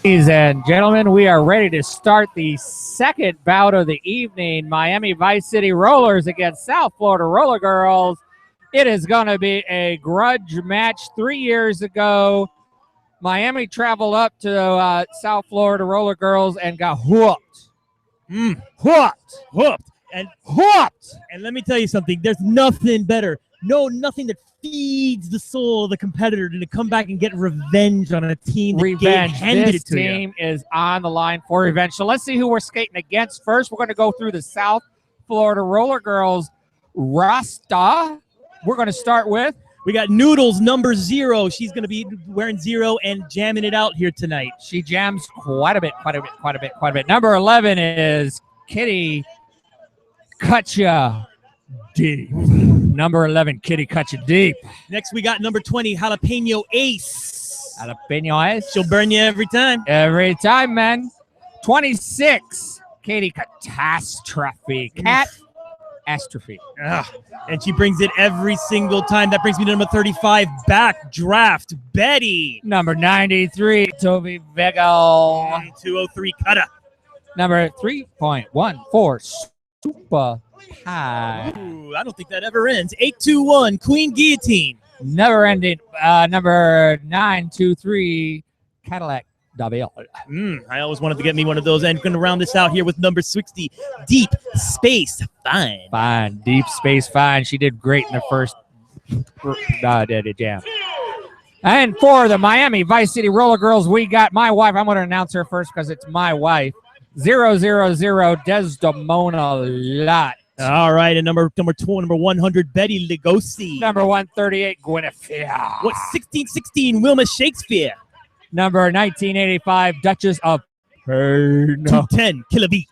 Ladies and gentlemen, we are ready to start the second bout of the evening. Miami Vice City Rollers against South Florida Roller Girls. It is going to be a grudge match. 3 years ago, Miami traveled up to South Florida Roller Girls and got whooped. Whooped. And Whooped! And let me tell you something. There's nothing better. Nothing that feeds the soul of the competitor than to come back and get revenge on a team that handed This it to you. team is on the line for revenge. So let's see who we're skating against. First, we're going to go through the South Florida Roller Girls roster. We're going to start with We got Noodles, number 0. She's going to be wearing 0 and jamming it out here tonight. She jams quite a bit. Number 11 is Kitty Cutcha Deep. Number 11, Kitty Cutcha Deep. Next, we got number 20, Jalapeno Ace. Jalapeno Ice. She'll burn you every time. Every time, man. 26, Katie Catastrophe. Catastrophe. And she brings it every single time. That brings me to number 35, Backdraft Betty. Number 93, Toby Vega. 203, Cutter. Number 3.14, Super Pie. Ooh, I don't think that ever ends. 821, Queen Guillotine. Never ending. Number 923, Cadillac Dabelle. I always wanted to get me one of those. And going to round this out here with number 60, Deep Space Fine. Fine. Deep Space Fine. She did great in the first jam. And for the Miami Vice City Roller Girls, we got my wife. I'm going to announce her first because it's my wife. 000 Desdemona Lot. All right, and number 100, Betty Lugosi. Number 138, Guinevere. 1616, Wilma Shakespeare. Number 1985, Duchess of Pain. 210, Killer Bee.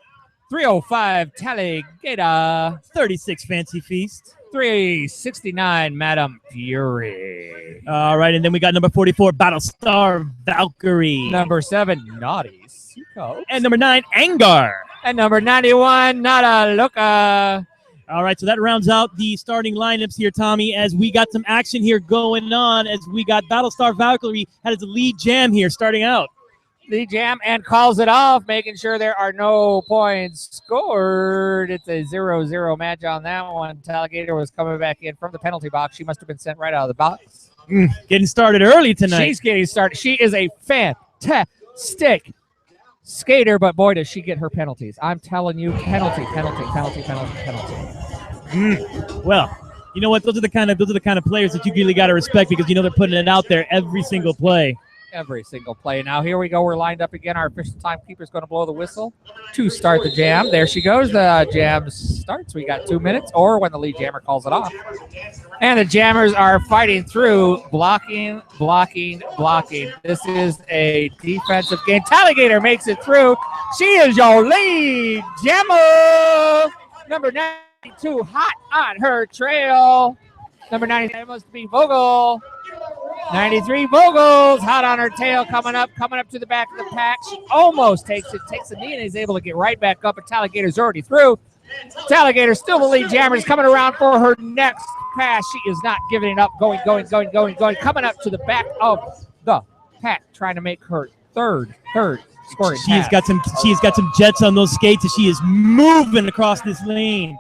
305, Talligata. 36, Fancy Feast. 369, Madame Fury. All right, and then we got number 44, Battlestar Valkyrie. Number 7, Naughty Seacoast. And number 9, Angar. And number 91, Nada Loca. All right, so that rounds out the starting lineups here, Tommy, as we got some action here going on, as we got Battlestar Valkyrie had his lead jam here starting out. Lead jam and calls it off, making sure there are no points scored. It's a 0-0 match on that one. Talligator was coming back in from the penalty box. She must have been sent right out of the box. Getting started early tonight. She's getting started. She is a fantastic skater, but boy, does she get her penalties. I'm telling you, penalty. Well, you know what? Those are the kind of players that you really got to respect because you know they're putting it out there every single play. Every single play. Now here we go. We're lined up again. Our official timekeeper is going to blow the whistle to start the jam. There she goes. The jam starts. We got 2 minutes, or when the lead jammer calls it off. And the jammers are fighting through, blocking. This is a defensive game. Talligator makes it through. She is your lead jammer. Number 92, hot on her trail. Number 99 must be Vogel. 93 Vogels, hot on her tail, coming up to the back of the pack. She almost takes a knee and is able to get right back up, but Talligator's already through. Talligator still the lead jammer, is coming around for her next pass. She is not giving it up, going, coming up to the back of the pack, trying to make her third scoring She's got some jets on those skates, and she is moving across this lane.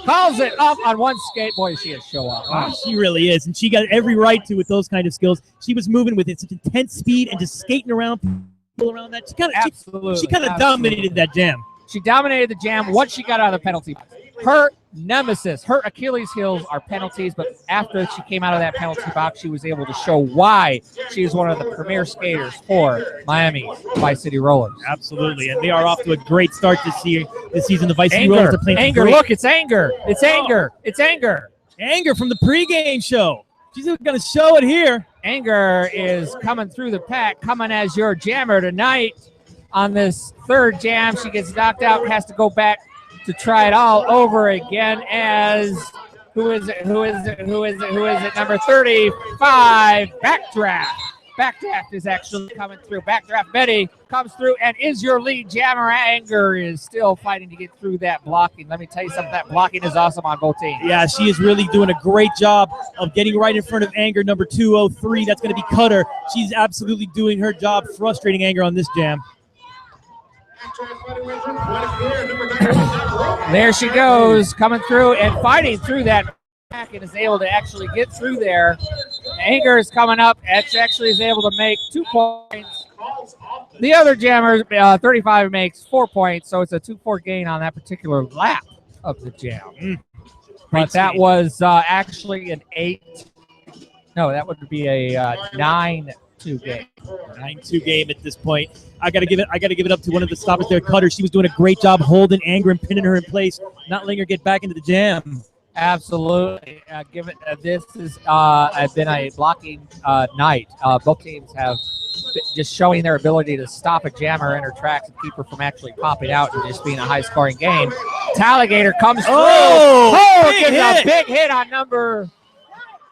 Calls it up on one skate. Boy, she is show off. Oh, she really is, and she got every right to with those kind of skills. She was moving with such intense speed and just skating around people around that. She kind of dominated that jam. She dominated the jam once she got out of the penalty box. Her nemesis, her Achilles heels are penalties, but after she came out of that penalty box, she was able to show why she is one of the premier skaters for Miami Vice City Rollers. Absolutely, and they are off to a great start this season. The Vice City Rollers are playing Anger, look, it's Anger. It's Anger. It's Anger. Anger from the pregame show. She's going to show it here. Anger is coming through the pack, coming as your jammer tonight. On this third jam, she gets knocked out, has to go back to try it all over again as who is it? Number 35, Backdraft. Backdraft is actually coming through. Backdraft Betty comes through and is your lead jammer. Anger is still fighting to get through that blocking. Let me tell you something, that blocking is awesome on both teams. Yeah, she is really doing a great job of getting right in front of Anger, number 203. That's going to be Cutter. She's absolutely doing her job, frustrating Anger on this jam. There she goes, coming through and fighting through that back and is able to actually get through there. Anger is coming up. It actually is able to make 2 points. The other jammer, 35, makes 4 points, so it's a 2-4 gain on that particular lap of the jam. But that was actually an 8. No, that would be a 9-2 game. 9-2 game at this point. I gotta give it up to one of the stoppers there, Cutter. She was doing a great job holding Anger and pinning her in place, not letting her get back into the jam. Absolutely. This has been a blocking night. Both teams have just showing their ability to stop a jammer in her tracks and keep her from actually popping out and just being a high-scoring game. Talligator comes through. Gets a big hit on number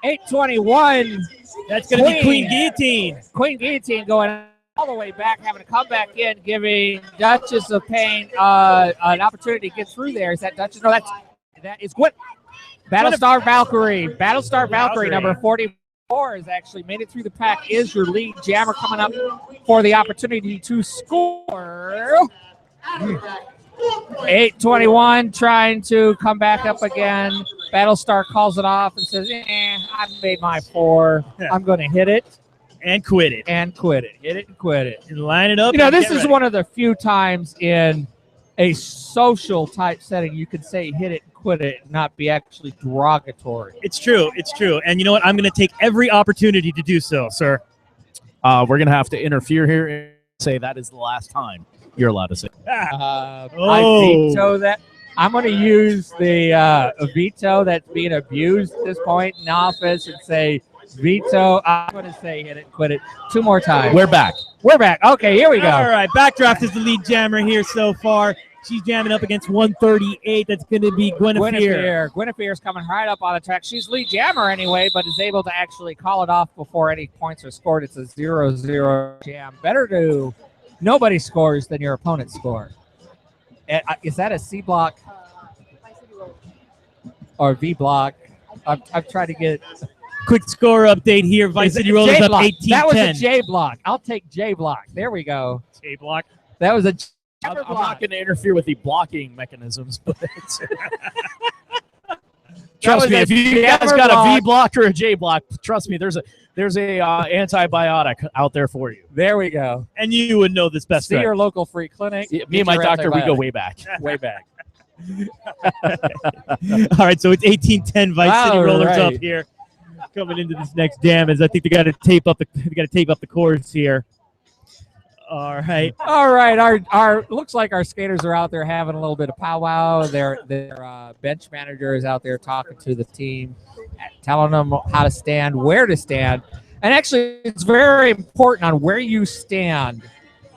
821. That's going to be Queen Guillotine. Queen Guillotine going all the way back, having to come back in, giving Duchess of Pain an opportunity to get through there. Is that Duchess? No, that is Gwen. Battlestar Valkyrie, number 44, has actually made it through the pack. Is your lead jammer coming up for the opportunity to score. 821 trying to come back up again. Battlestar calls it off and says, I've made my 4. I'm going to hit it. And quit it. Hit it and quit it. And line it up. This is one of the few times in a social type setting you could say hit it and quit it and not be actually derogatory. It's true. And you know what? I'm going to take every opportunity to do so, sir. We're going to have to interfere here and say that is the last time you're allowed to say. I veto that. I'm going to use the veto that's being abused at this point in office and say veto. I'm going to say hit it, quit it 2 more times. We're back. Okay, here we go. All right, Backdraft is the lead jammer here so far. She's jamming up against 138. That's going to be Guinevere. Guinevere's coming right up on the track. She's lead jammer anyway, but is able to actually call it off before any points are scored. It's a 0-0 jam. Better to nobody scores than your opponent score. Is that a C block or V block? I've tried to get quick score update here. Vice City Rollers up 18-10. That was a J block. I'll take J block. There we go. J block. That was a. I'm not going to interfere with the blocking mechanisms, but trust me, if you guys got a V block or a J block, trust me, there's a antibiotic out there for you. There we go. And you would know this best. See your local free clinic. Me and my doctor, we go way back. Way back. All right, so it's 18-10 Vice City Rollers up here, coming into this next jam. As I think they got to tape up the course here. All right. Our looks like our skaters are out there having a little bit of powwow. Their bench manager is out there talking to the team, telling them how to stand, where to stand. And actually, it's very important on where you stand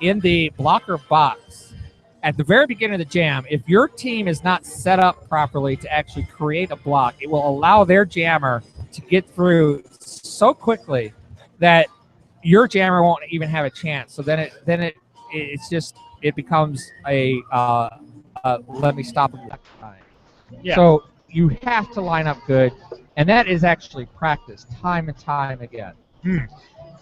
in the blocker box. At the very beginning of the jam, if your team is not set up properly to actually create a block, it will allow their jammer to get through so quickly that your jammer won't even have a chance. So then it becomes a let me stop him. Yeah. So you have to line up good, and that is actually practiced time and time again.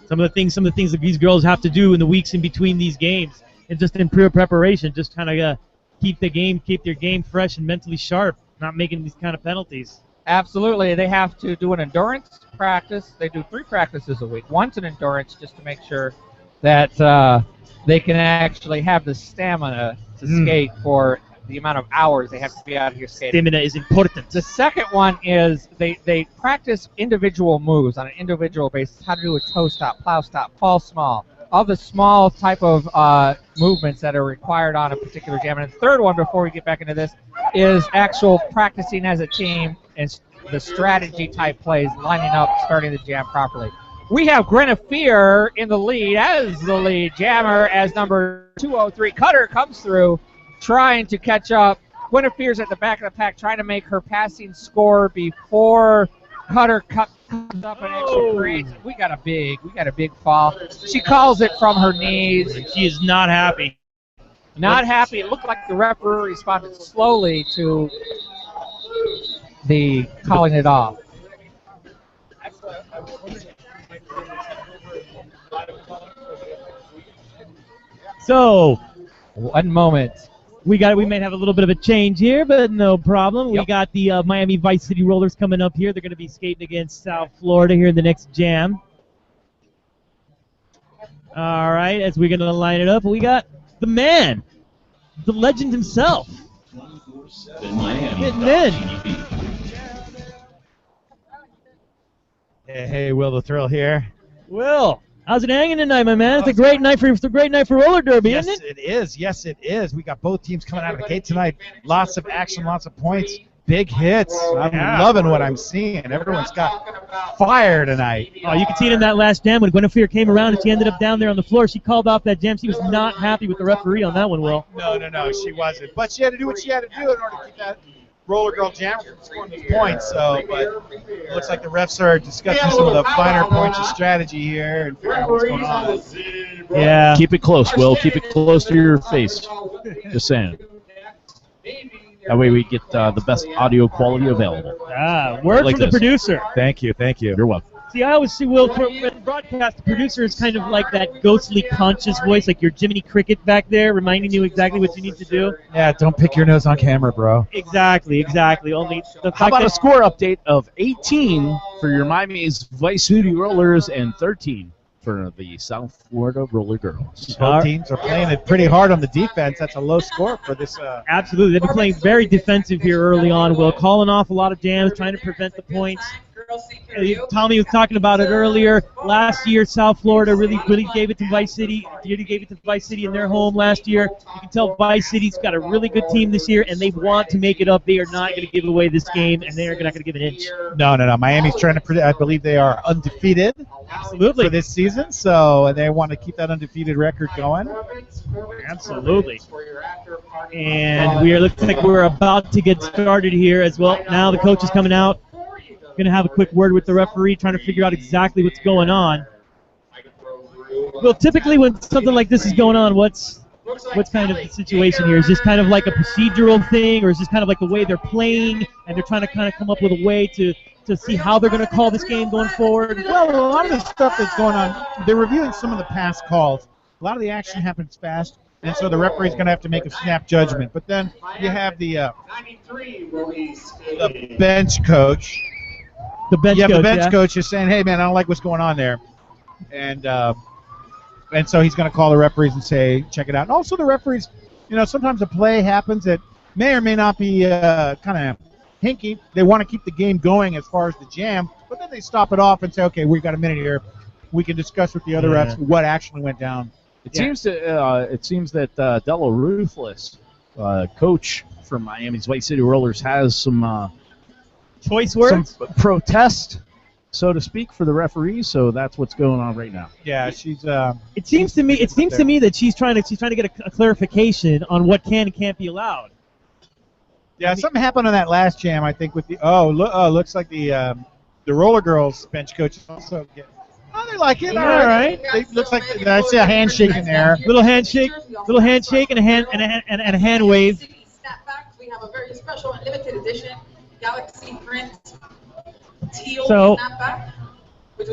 Some of the things that these girls have to do in the weeks in between these games, and just in preparation, just kind of keep their game fresh and mentally sharp, not making these kind of penalties. Absolutely. They have to do an endurance practice. They do 3 practices a week. One's an endurance just to make sure that they can actually have the stamina to skate for the amount of hours they have to be out here skating. Stamina is important. The second one is they practice individual moves on an individual basis, how to do a toe stop, plow stop, fall small, all the small type of movements that are required on a particular jam. And the third one, before we get back into this, is actual practicing as a team and the strategy type plays, lining up, starting the jam properly. We have Guinevere in the lead as the lead jammer as number 203 Cutter comes through trying to catch up. Guinevere's at the back of the pack trying to make her passing score before Cutter comes up and actually creates. We got a big fall. She calls it from her knees. She is not happy. Not happy. It looked like the referee responded slowly to the calling it off. So, one moment. We may have a little bit of a change here, but no problem. Yep. We got the Miami Vice City Rollers coming up here. They're going to be skating against South Florida here in the next jam. All right, as we're going to line it up, we got the man, the legend himself, getting in. Hey, Will the Thrill here. Will, how's it hanging tonight, my man? It's a great night for roller derby, Yes, isn't it? it is. Yes, it is. We got both teams coming out of the gate tonight. Lots of action, lots of points, big hits. I'm loving what I'm seeing. Everyone's got fire tonight. Oh, you can see it in that last jam when Guinevere came around and she ended up down there on the floor. She called off that jam. She was not happy with the referee on that one, Will. No, she wasn't. But she had to do what she had to do in order to keep that roller girl jam from scoring those points. So, but it looks like the refs are discussing some of the finer points of strategy here and figuring out what's going on. Yeah. Keep it close, Will. Keep it close to your face. Just saying. That way we get the best audio quality available. Word Like from the this. producer. Thank you. You're welcome. See, I always see Will in broadcast. The producer is kind of like that ghostly, conscious voice, like your Jiminy Cricket back there, reminding you exactly what you need to do. Yeah, don't pick your nose on camera, bro. Exactly. Only the fact How about that a score update of 18 for your Miami's Vice City Rollers and 13 for the South Florida Roller Girls? Both teams are playing it pretty hard on the defense. That's a low score for this. absolutely, they've been playing very defensive here early on. Will calling off a lot of jams, trying to prevent the points. Tommy was talking about it earlier. Last year, South Florida really gave it to Vice City. Really gave it to Vice City in their home last year. You can tell Vice City's got a really good team this year, and they want to make it up. They are not going to give away this game, and they are not going to give an inch. No. Miami's trying to. I believe they are undefeated. Absolutely. For this season, so they want to keep that undefeated record going. Absolutely. And we are looking like we're about to get started here as well. Now the coach is coming out. Going to have a quick word with the referee, trying to figure out exactly what's going on. Well, typically when something like this is going on, what's kind of the situation here? Is this kind of like a procedural thing, or is this kind of like the way they're playing, and they're trying to kind of come up with a way to see how they're going to call this game going forward? Well, a lot of the stuff that's going on, they're reviewing some of the past calls. A lot of the action happens fast, and so the referee's going to have to make a snap judgment. But then you have the bench coach. The bench Coach is saying, "Hey, man, I don't like what's going on there," and so he's going to call the referees and say, "Check it out." And also, the referees, sometimes a play happens that may or may not be kind of hinky. They want to keep the game going as far as the jam, but then they stop it off and say, "Okay, we've got a minute here. We can discuss with the other refs what actually went down." It seems that Dello Ruthless, coach from Miami's Vice City Rollers, has some choice words, some protest, so to speak, for the referees. So that's what's going on right now. Yeah, she's. It seems to me that she's trying to get a clarification on what can and can't be allowed. Yeah, something happened on that last jam, I think, with the looks like the Roller Girls bench coach also get. Oh, they like it. All right. It looks like I see a handshake in there. Little handshake, and a hand wave. We have a very special and limited edition Galaxy print teal So snapback.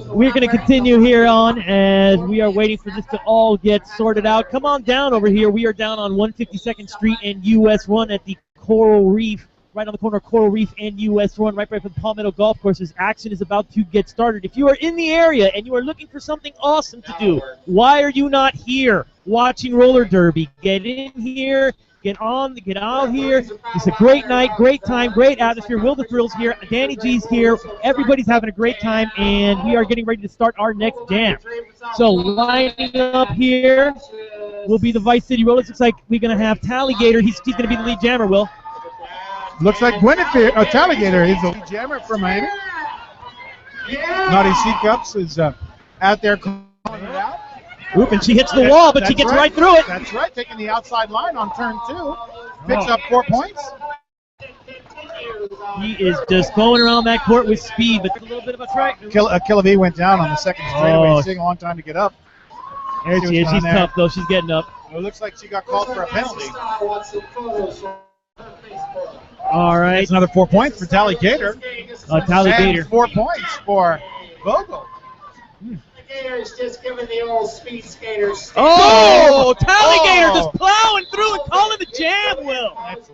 We're going to continue here on as we are waiting for this to all get sorted out. Come on down over here. We are down on 152nd Street and US 1 at the Coral Reef, right on the corner of Coral Reef and US 1, right by the Palmetto Golf Courses. Action is about to get started. If you are in the area and you are looking for something awesome to do, why are you not here watching roller derby? Get in here. Get out here. It's a great night, great time, great atmosphere. Will the Thrill's here. Danny G's here. Everybody's having a great time, and we are getting ready to start our next jam. So lining up here will be the Vice City Rollers. Looks like we're going to have Tallygator. He's going to be the lead jammer, Will. Looks like Guinevere, Tallygator is the lead jammer from Miami. Naughty Sea Cups is out there calling it out. Oop, and she hits the wall, but she gets right through it. That's right, taking the outside line on turn 2. Picks up 4 points. He is just going around that court with speed, but a little bit of a track. Killavi went down on the second straightaway. Oh. It's taking a long time to get up. There she is. She's tough, though. She's getting up. It looks like she got called for a penalty. All right. It's another 4 points for Tally Gator. Tally Gator. And 4 points for Vogel. Gators just giving the old speed skaters. Oh, Tally Gator just plowing through and calling the jam, Will. That's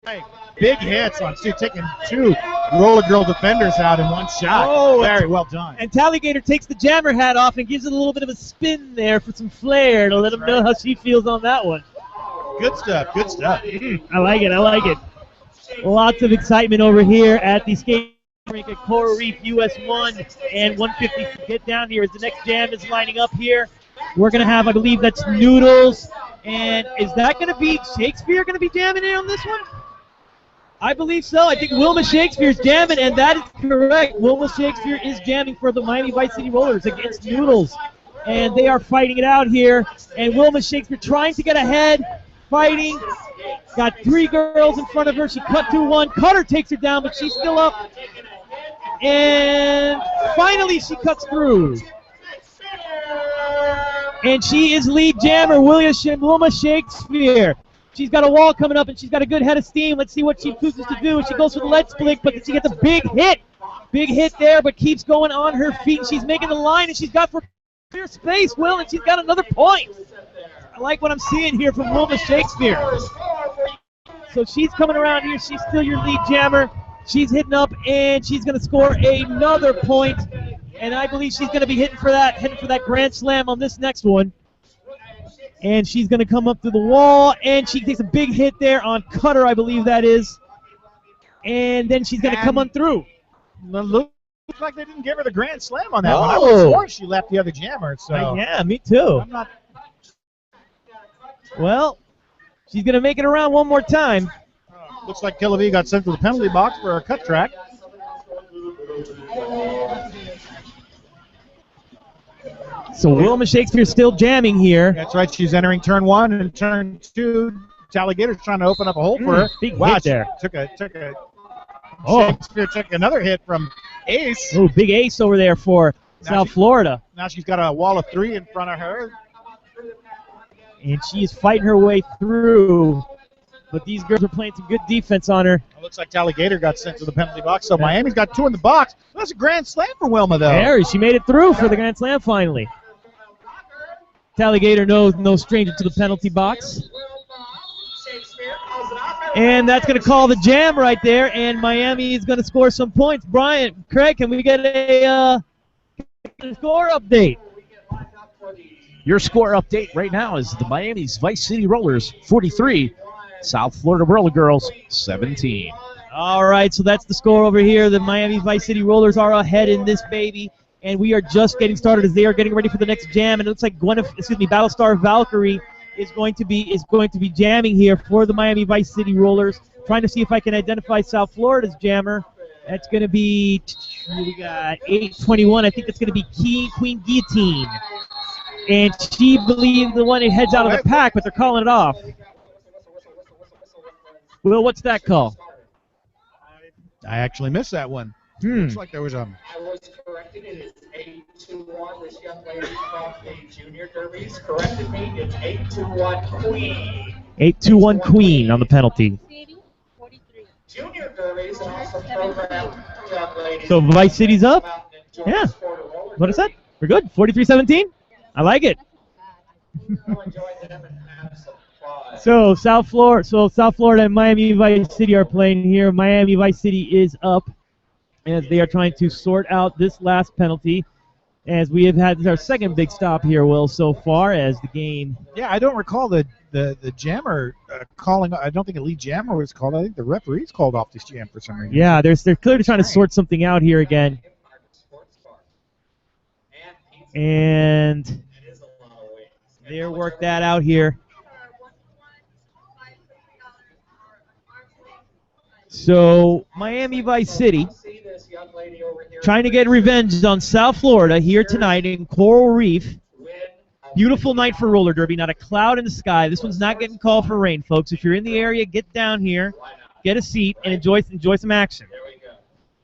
right. Big hits on two, taking two Roller Girl defenders out in one shot. Oh, very well done. And Tally Gator takes the jammer hat off and gives it a little bit of a spin there for some flair to let him know how she feels on that one. Good stuff. Good stuff. I like it. I like it. Lots of excitement over here at the skate rink at Coral Reef US 1 and 150. Get down here as the next jam is lining up here. We're going to have, I believe that's Noodles. And is that going to be Shakespeare going to be jamming in on this one? I believe so. I think Wilma Shakespeare's jamming, and that is correct. Wilma Shakespeare is jamming for the Miami Vice City Rollers against Noodles. And they are fighting it out here. And Wilma Shakespeare trying to get ahead, fighting. Got three girls in front of her. She cut through one. Cutter takes her down, but she's still up. And finally she cuts through. And she is lead jammer, Wilma Shakespeare. She's got a wall coming up, and she's got a good head of steam. Let's see what she chooses to do. She goes for the lead split, but she gets a big hit. Big hit there, but keeps going on her feet. She's making the line, and she's got for clear space, Will, and she's got another point. I like what I'm seeing here from Wilma Shakespeare. So she's coming around here. She's still your lead jammer. She's hitting up, and she's going to score another point. And I believe she's going to be heading for that grand slam on this next one. And she's going to come up to the wall, and she takes a big hit there on Cutter, I believe that is. And then she's going to come on through. Looks like they didn't give her the grand slam on that one. I would have sworn she left the other jammer. So yeah, me too. I'm not. Well, she's going to make it around one more time. Looks like Killavi got sent to the penalty box for a cut track. So Wilma Shakespeare still jamming here. That's right. She's entering turn one and turn two. Tally Gator's trying to open up a hole for her. Big hit there. Took a. Oh. Shakespeare took another hit from Ace. Oh, big ace over there for South Florida. Now she's got a wall of three in front of her. And she is fighting her way through. But these girls are playing some good defense on her. It looks like Tally Gator got sent to the penalty box, so Miami's got two in the box. That's a grand slam for Wilma, though. There, she made it through for the grand slam finally. Tally Gator no stranger to the penalty box. And that's going to call the jam right there, and Miami is going to score some points. Craig, can we get a score update? Your score update right now is the Miami's Vice City Rollers 43, South Florida Roller Girls 17. All right, so that's the score over here. The Miami Vice City Rollers are ahead in this baby, and we are just getting started as they are getting ready for the next jam. And it looks like Battlestar Valkyrie is going to be jamming here for the Miami Vice City Rollers. Trying to see if I can identify South Florida's jammer. That's going to be, we got 821. I think that's going to be Queen Guillotine. And she believes the one that heads out of the pack, but they're calling it off. Will, what's that call? I actually missed that one. Looks like there was a. I was corrected. It is 821. This young lady from the junior derbies corrected me. It's 821 Queen. 821 Queen on the penalty. Junior derbies and also program young ladies. So Vice City's up? Yeah. What is that? We're good. 43-17? I like it. So South Florida and Miami Vice City are playing here. Miami Vice City is up as they are trying to sort out this last penalty. As we have had our second big stop here, Will, so far as the game. Yeah, I don't recall the jammer calling. I don't think a lead jammer was called. I think the referees called off this jam for some reason. Yeah, they're clearly trying to sort something out here again. And they'll work that out here. So Miami Vice City trying to get revenge on South Florida here tonight in Coral Reef. Beautiful night for roller derby, not a cloud in the sky. This one's not getting called for rain, folks. If you're in the area, get down here, get a seat, and enjoy some action.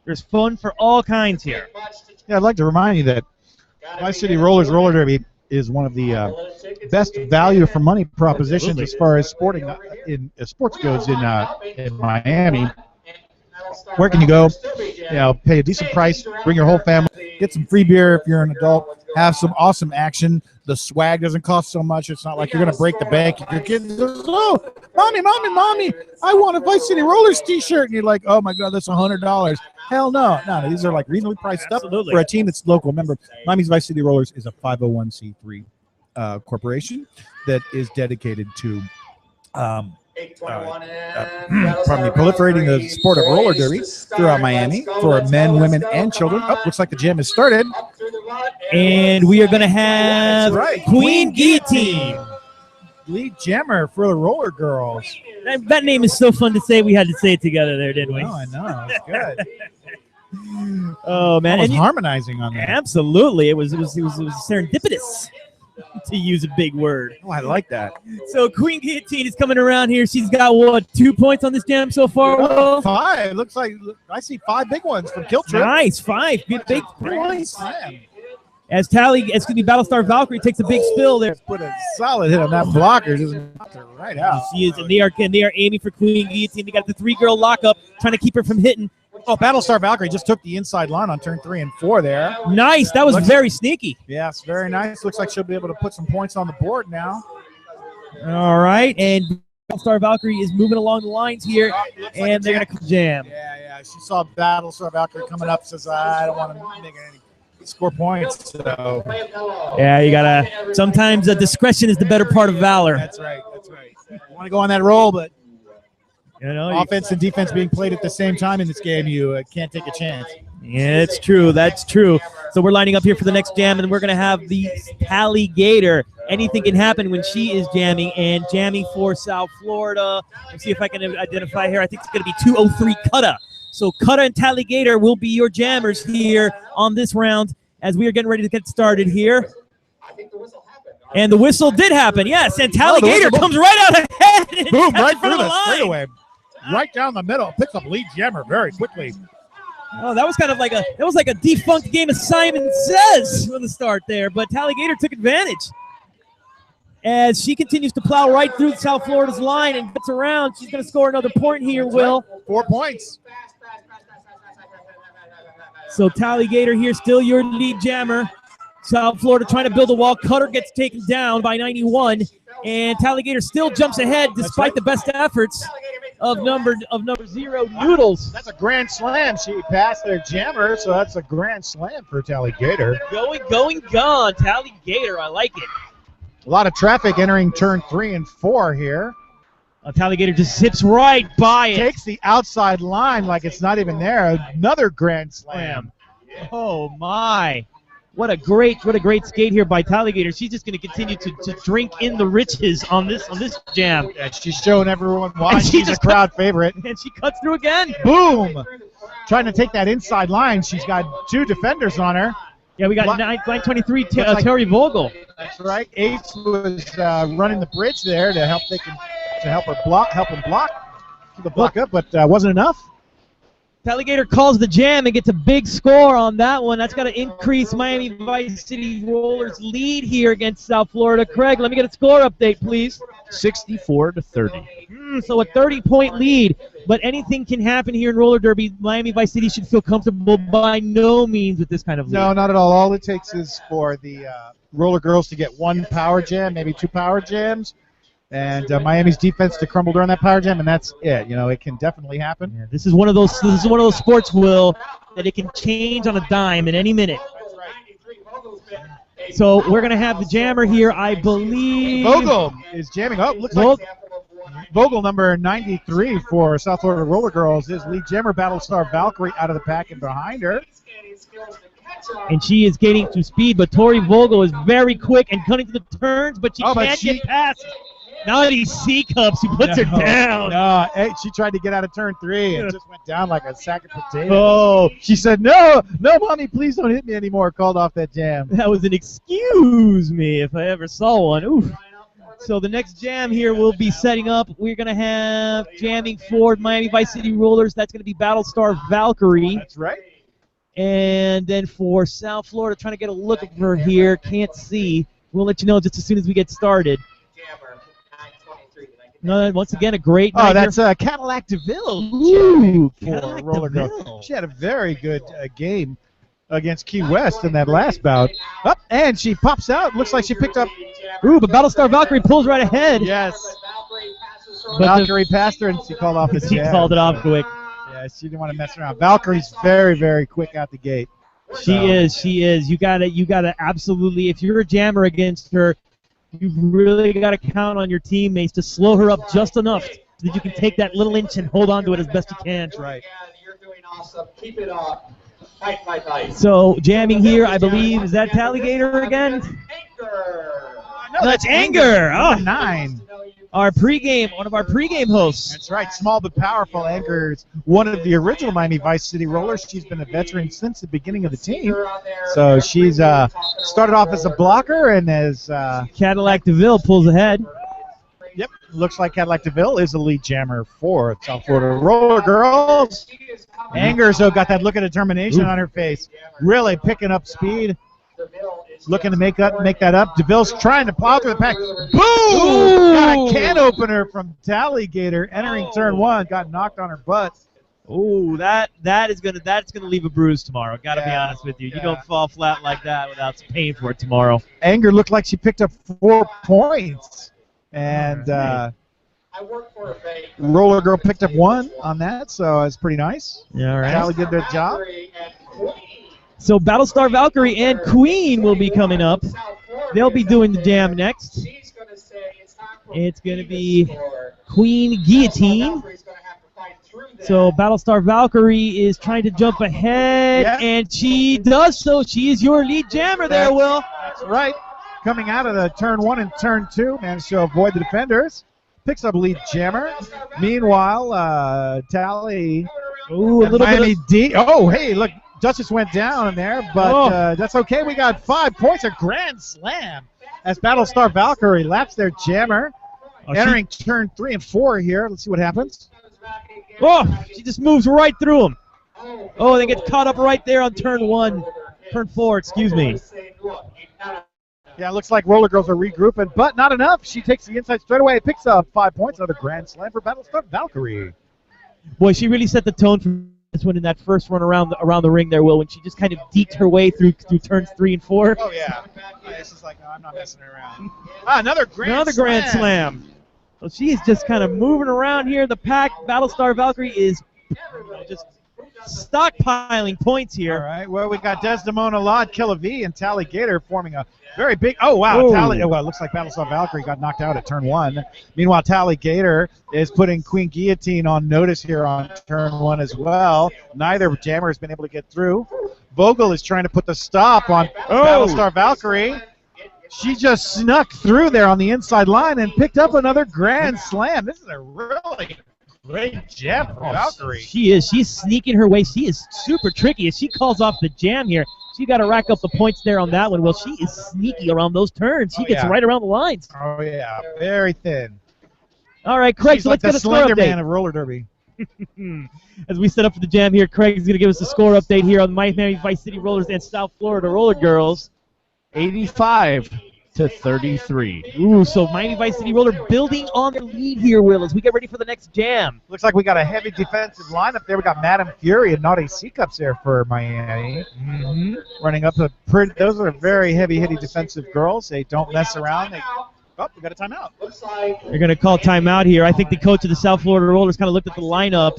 There's fun for all kinds here. Yeah, I'd like to remind you that Vice City Rollers Roller Derby is one of the best value for money propositions as far as sporting sports goes in Miami. Where can you go? You know, pay a decent price, bring your whole family, get some free beer if you're an adult, have some awesome action. The swag doesn't cost so much. It's not like you're going to break the bank. Your kid goes, oh, mommy, I want a Vice City Rollers t-shirt. And you're like, oh, my God, that's $100. Hell no. No, these are like reasonably priced stuff for a team that's local. Remember, Miami's Vice City Rollers is a 501c3 corporation that is dedicated to proliferating the sport of roller derby throughout Miami for men, women, and children. Oh, looks like the jam has started. And we are going to have Queen Guillotine. Lead jammer for the roller girls. That name is so fun to say. We had to say it together there, didn't we? Oh, I know. It's good. Oh, man. I was And harmonizing on that. absolutely. It was serendipitous, to use a big word. Oh, I like that. So Queen Guillotine is coming around here. She's got, what, 2 points on this jam so far? Will? 5. Looks like I see 5 big ones from Kill Trip. Nice. 5 big points. Slam. As Battlestar Valkyrie takes a big spill there. Put a solid hit on that blocker. Just knocked it right out. She is, and they are aiming for Queen Guillotine. They got the 3-girl lockup, trying to keep her from hitting. Oh, Battlestar Valkyrie just took the inside line on turn 3 and 4 there. Nice. That was very sneaky. Yes, very nice. Looks like she'll be able to put some points on the board now. All right, and Battlestar Valkyrie is moving along the lines here, and they're going to jam. Yeah. She saw Battlestar Valkyrie coming up, says, I don't want to make any score points. So Yeah, you got to – sometimes discretion is the better part of valor. that's right. You want to go on that roll, but You know, offense and defense being played at the same time in this game, you can't take a chance. Yeah, it's true. That's true. So we're lining up here for the next jam, and we're going to have the Alligator. Anything can happen when she is jamming, and jamming for South Florida. Let's see if I can identify here. I think it's going to be 203 Cutta. So Cutta and Alligator will be your jammers here on this round as we are getting ready to get started here. And the whistle did happen, yes. And Alligator comes right out ahead. Boom, That's right in front through of the the line. straightaway. Right down the middle. Picks up lead jammer very quickly. Oh, that was kind of like a defunct game of Simon Says from the start there, but Alligator took advantage. As she continues to plow right through South Florida's line and gets around, she's going to score another point here, Will. 4 points. So Alligator here, still your lead jammer. South Florida trying to build a wall. Cutter gets taken down by 91, and Alligator still jumps ahead despite the best efforts of number 0 Noodles. That's a grand slam. She passed their jammer, so that's a grand slam for Alligator. Going, Alligator. I like it. A lot of traffic entering turn 3 and 4 here. Alligator just zips right by it. Takes the outside line like it's not even there. Another grand slam. Oh my. What a great skate here by Alligator. She's just going to continue to drink in the riches on this jam. And she's showing everyone why And she she's a just crowd favorite. And she cuts through again. Boom! Trying to take that inside line. She's got 2 defenders on her. Yeah, we got 923 like- Terry Vogel. That's right. Ace was running the bridge there to help help him block the block up, but wasn't enough. Alligator calls the jam and gets a big score on that one. That's got to increase Miami Vice City Rollers' lead here against South Florida. Craig, let me get a score update, please. 64-30. So a 30-point lead, but anything can happen here in roller derby. Miami Vice City should feel comfortable by no means with this kind of lead. No, not at all. All it takes is for the roller girls to get 1 power jam, maybe 2 power jams, and Miami's defense to crumble during that power jam, and that's it. You know, it can definitely happen. Yeah, this is one of those sports, Will, that it can change on a dime at any minute. So we're gonna have the jammer here, I believe. Vogel is jamming up. Looks like Vogel, number 93 for South Florida Roller Girls, is lead jammer. Battlestar Valkyrie out of the pack and behind her. And she is gaining some speed, but Tori Vogel is very quick and cutting to the turns, but she can't get past. Now these C-cups, he puts her down. No, hey, she tried to get out of turn 3 and just went down like a sack of potatoes. Oh, She said, no, mommy, please don't hit me anymore. Called off that jam. that was an excuse me if I ever saw one. Oof. So the next jam here will be setting up. We're going to have jamming for Miami Vice City Rollers. That's going to be Battlestar Valkyrie. That's right. And then for South Florida, trying to get a look at her here. Can't see. We'll let you know just as soon as we get started. Jammer, 923. No, once again, a great Oh, night that's here. Cadillac DeVille. Ooh, For Cadillac Roller Girl. DeVille. She had a very good game against Key West in that last bout. Up, and she pops out. Looks like she picked up. Ooh, but Battlestar Valkyrie pulls right ahead. Yes. Valkyrie passes her. But the- Valkyrie passed her, and she called off the She jab. called it off quick. Yeah, she didn't want to mess around. Valkyrie's very, very quick out the gate. She is. You gotta absolutely, if you're a jammer against her, you've really gotta count on your teammates to slow her up just enough so that you can take that little inch and hold on to it as best you can. Right. You're doing awesome. Keep it up. Fight. So jamming here, I believe, is that Talligator again? Anchor. No, That's Anger. Number Oh, 9. one of our pregame hosts. That's right. Small but powerful. Anchor is one of the original Miami Vice City Rollers. She's been a veteran since the beginning of the team. So she's started off as a blocker and as Cadillac DeVille pulls ahead. yep, looks like Cadillac DeVille is the lead jammer for South Florida Roller Girls. Anger's though got that look of determination on her face, really picking up speed, looking to make that up. DeVille's trying to plow through the pack. Boom! Got a can opener from Talligator entering turn 1. Got knocked on her butt. Oh, that's gonna leave a bruise tomorrow. Gotta be Yeah, honest with you. You yeah. don't fall flat like that without paying for it tomorrow. Anger looked like she picked up 4 points, and I work for a bank. Roller Girl picked up 1 on that, so it's pretty nice. Yeah, all right. Tally did their job. So Battlestar Valkyrie and Queen will be coming up. They'll be doing the jam next. She's going to say It's gonna be Queen Guillotine. So Battlestar Valkyrie is trying to jump ahead, Yeah. and she does so. She is your lead jammer there, Will. That's right. Coming out of the turn 1 and turn 2, managed to avoid the defenders. Picks up lead jammer. Meanwhile, Tally. Ooh, a and little Miami bit of, D. Oh, hey, look, Justice went down in there, but Oh. that's okay. We got 5 points, a grand slam as Battlestar Valkyrie laps their jammer. Oh, she- Entering turn 3 and 4 here. Let's see what happens. she just moves right through him. Oh, they get caught up right there on turn 1. Turn 4, excuse me. Yeah, it looks like Roller Girls are regrouping, but not enough. She takes the inside straight away, picks up 5 points, another grand slam for Battlestar Valkyrie. Boy, she really set the tone for this one in that first run around the ring there, Will, when she just kind of deked her way through turns 3 and 4. Oh, yeah. This is like, no, I'm not messing around. Another grand Slam. So she is just kind of moving around here. The pack, Battlestar Valkyrie, is just stockpiling points All here. right, well, we got Desdemona Laud, Killa V, and Talligator forming a very big. Oh, wow. Ooh. Well, it looks like Battlestar Valkyrie got knocked out at turn 1. Meanwhile, Talligator is putting Queen Guillotine on notice here on turn 1 as well. Neither jammer has been able to get through. Vogel is trying to put the stop on Battlestar Valkyrie. She just snuck through there on the inside line and picked up another grand slam. This is a really great jam for Valkyrie. She is. She's sneaking her way. She is super tricky. As she calls off the jam here, she got to rack up the points there on that one. Well, she is sneaky around those turns. She gets yeah. right around the lines. Oh, yeah, very thin. All right, Craig, She's so like let's the get a score Slender update. Man of roller derby. As we set up for the jam here, Craig is going to give us a score update here on Miami Vice City Rollers and South Florida Roller Girls. 85-33. Ooh, so Miami Vice City Roller building on their lead here, Will, as we get ready for the next jam. Looks like we got a heavy defensive lineup there. We got Madam Fury and Naughty C-Cups there for Miami. Running up the those are very heavy-hitting defensive girls. They don't mess around. Oh, we got a timeout. Looks like They're going to call timeout here. I think the coach of the South Florida Rollers kind of looked at the lineup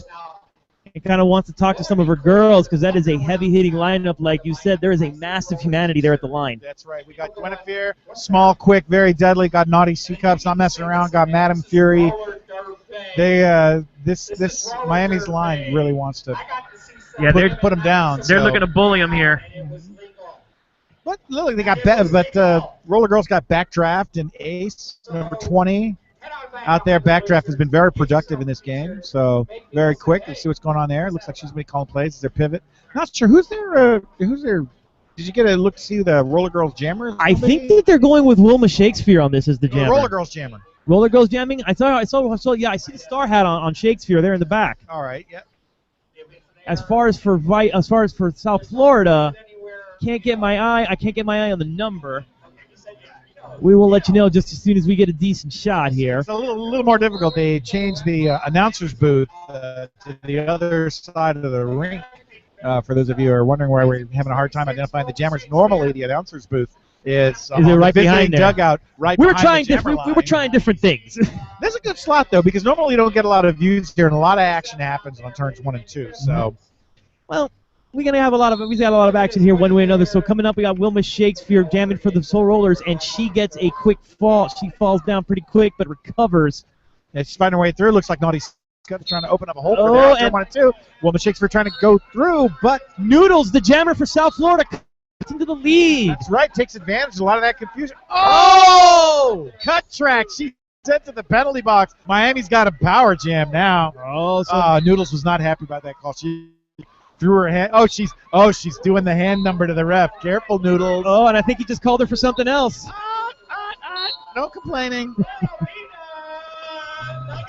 and kind of wants to talk to some of her girls because that is a heavy-hitting lineup. Like you said, there is a massive humanity there at the line. That's right. We got Guinevere, small, quick, very deadly. Got Naughty C-Cups, not messing around. Got Madam Fury. They this Miami's line really wants to put them down. so. to bully them here. But look, they got Roller Girls got Backdraft and Ace, number 20. Out there, Backdraft has been very productive in this game, so very quick. Let's see what's going on there. Looks like she's been calling plays as their pivot. Not sure who's their Did you get a look to see the Roller Girls Jammer? I think that they're going with Wilma Shakespeare on this as the jammer. Roller Girls Jammer. Roller Girls jamming? I saw. Yeah, I see the star hat on Shakespeare there in the back. All right, yeah. As far as for South Florida, can't get my eye. I can't get my eye on the number. We will let you know just as soon as we get a decent shot here. It's a little more difficult. They changed the announcer's booth to the other side of the rink. For those of you who are wondering why we're having a hard time identifying the jammers, normally the announcer's booth is it right behind there? dugout right We were behind trying the jammer different. We line. were trying different things. There's a good slot though, because normally you don't get a lot of views here, and a lot of action happens on turns 1 and 2. So, Well, we got a lot of action here one way or another. So coming up, we got Wilma Shakespeare jamming for the Soul Rollers, and she gets a quick fall. She falls down pretty quick, but recovers. yeah, she's finding her way through. Looks like Naughty Scott trying to open up a hole for Oh, turn and- 1 and 2. Wilma Shakespeare trying to go through, but Noodles, the jammer for South Florida, cuts into the lead. that's right, takes advantage of a lot of that confusion. Oh! Cut track. She sent to the penalty box. Miami's got a power jam now. Oh, so Noodles was not happy about that call. She threw her hand. She's doing the hand number to the ref. Careful, Noodles. and I think he just called her for something else. No complaining.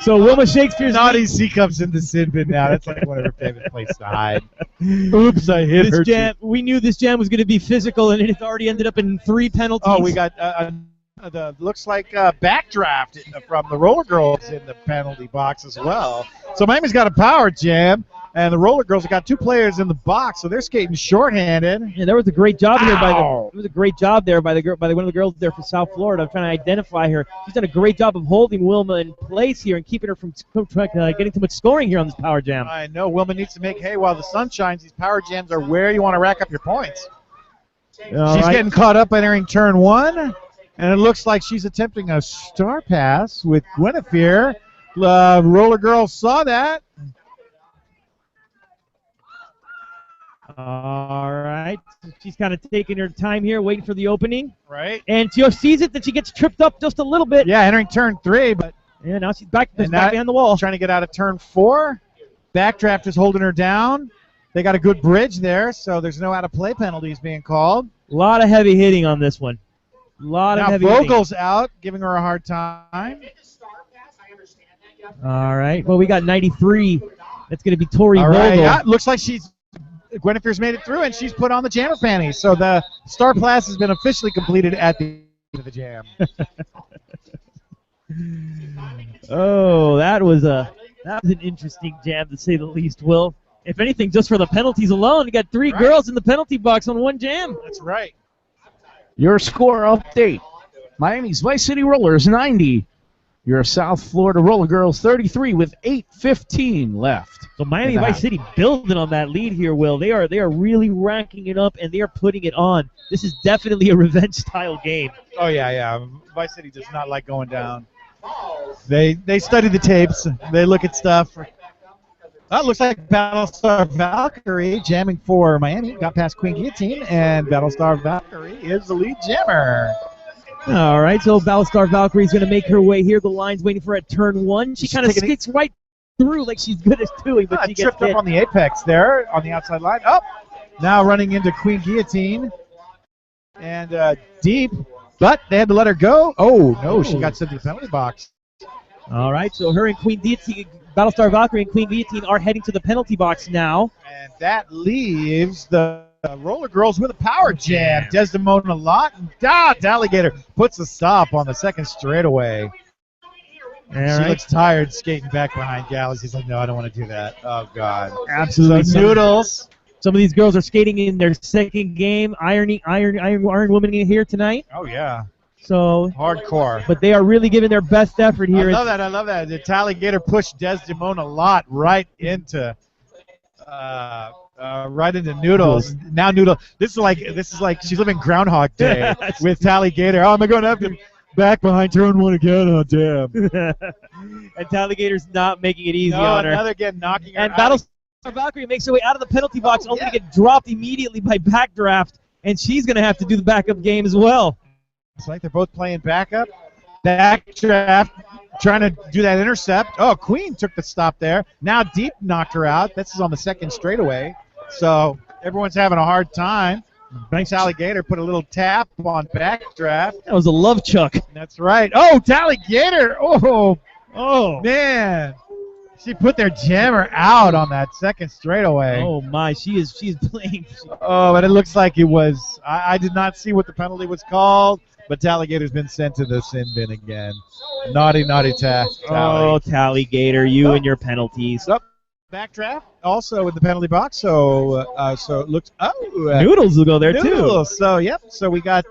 So Wilma Shakespeare's Naughty C comes in the sin bin now. That's like one of her favorite places to hide. Oops, I hit her. This jam. We knew this jam was going to be physical, and it already ended up in 3 penalties. Oh, we got looks like backdraft from the Roller Girls in the penalty box as well. So Miami's got a power jam, and the Roller Girls have got 2 players in the box, so they're skating shorthanded. Yeah, there was a great job here by Ow. one of the girls there for South Florida. I'm trying to identify her. She's done a great job of holding Wilma in place here and keeping her from getting too much scoring here on this power jam. I know Wilma needs to make hay while the sun shines. These power jams are where you want to rack up your points. All She's right. getting caught up entering turn 1, and it looks like she's attempting a star pass with Guinevere. Roller Girls saw that. All right. She's kind of taking her time here, waiting for the opening. Right. And she sees it, then she gets tripped up just a little bit. Yeah, entering turn 3, but Yeah, now she's back And behind the wall. trying to get out of turn 4. Backdraft is holding her down. They got a good bridge there, so there's no out-of-play penalties being called. A lot of heavy hitting on this one. A lot of Now heavy hitting. Vogel's out, giving her a hard time. All right. Well, we got 93. That's going to be Tori All Vogel. right, yeah, looks like Guinevere's made it through, and she's put on the jammer panties. So the star pass has been officially completed at the end of the jam. Oh, that was an interesting jam to say the least, Will. If anything, just for the penalties alone, you got 3 Right. girls in the penalty box on one jam. That's right. Your score update. Miami's Vice City Rollers 90. Your South Florida Roller Girls 33 with 8:15 left. So Miami in the Vice half. City building on that lead here, Will. They are really ranking it up, and they are putting it on. This is definitely a revenge-style game. Oh, yeah. Vice City does not like going down. They study the tapes. They look at stuff. It looks like Battlestar Valkyrie jamming for Miami. Got past Queen Guillotine, and Battlestar Valkyrie is the lead jammer. All right, so Battlestar Valkyrie is going to make her way here. The line's waiting for her at turn 1. She She's kind of taking it- skids right through like she's good at doing, but she gets Tripped up hit. on the apex there on the outside line. Oh, now running into Queen Guillotine. And deep, but they had to let her go. Oh, no, she got sent to the penalty box. All right, so her and Queen Guillotine, Battlestar Valkyrie and Queen Guillotine are heading to the penalty box now. And that leaves the Roller Girls with a power jam. Desdemona Lott and Alligator puts a stop on the second straightaway. All She right. looks tired skating back behind Gallus. He's like, no, I don't want to do that. Oh, God. Absolutely. So Noodles. Some of these girls are skating in their second game. Iron Woman in here tonight. Oh, yeah. So, Hardcore. but they are really giving their best effort here. I love that. The Alligator pushed Desdemona Lott right into Noodles. Now Noodle. This is like she's living Groundhog Day with Alligator. Oh, am I going to have to back behind turn 1 again? Oh, damn. And Alligator's not making it easy No, on her. another again knocking her And out. Battlestar Valkyrie makes her way out of the penalty box, only yeah. to get dropped immediately by Backdraft, and she's going to have to do the backup game as well. It's like they're both playing backup. Backdraft, trying to do that intercept. Oh, Queen took the stop there. Now Deep knocked her out. This is on the second straightaway. So everyone's having a hard time. Nice. Tally Gator put a little tap on backdraft. That was a love chuck. That's right. Oh, Tally Gator. Oh, Oh. man. She put their jammer out on that second straightaway. Oh my, she is playing. Oh, but it looks like it was. I did not see what the penalty was called, but Talligator's been sent to the sin bin again. Naughty, naughty task. Oh, Tally Gator, you and your penalties. So, backdraft also in the penalty box. So it looks. Noodles will go there Noodles. So yep. So we got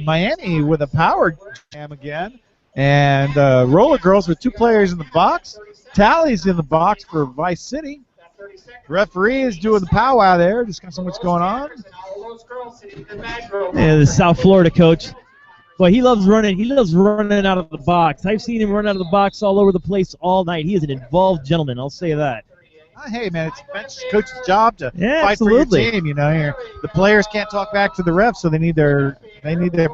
Miami with a power jam again, and Roller Girls with 2 players in the box. Tally's in the box for Vice City. Referee is doing the powwow there, discussing what's going on. Yeah, the South Florida coach. Boy, he loves running. He loves running out of the box. I've seen him run out of the box all over the place all night. He is an involved gentleman. I'll say that. Hey man, it's the bench coach's job to Yeah, fight absolutely. for your team. You know, the players can't talk back to the refs, so they need their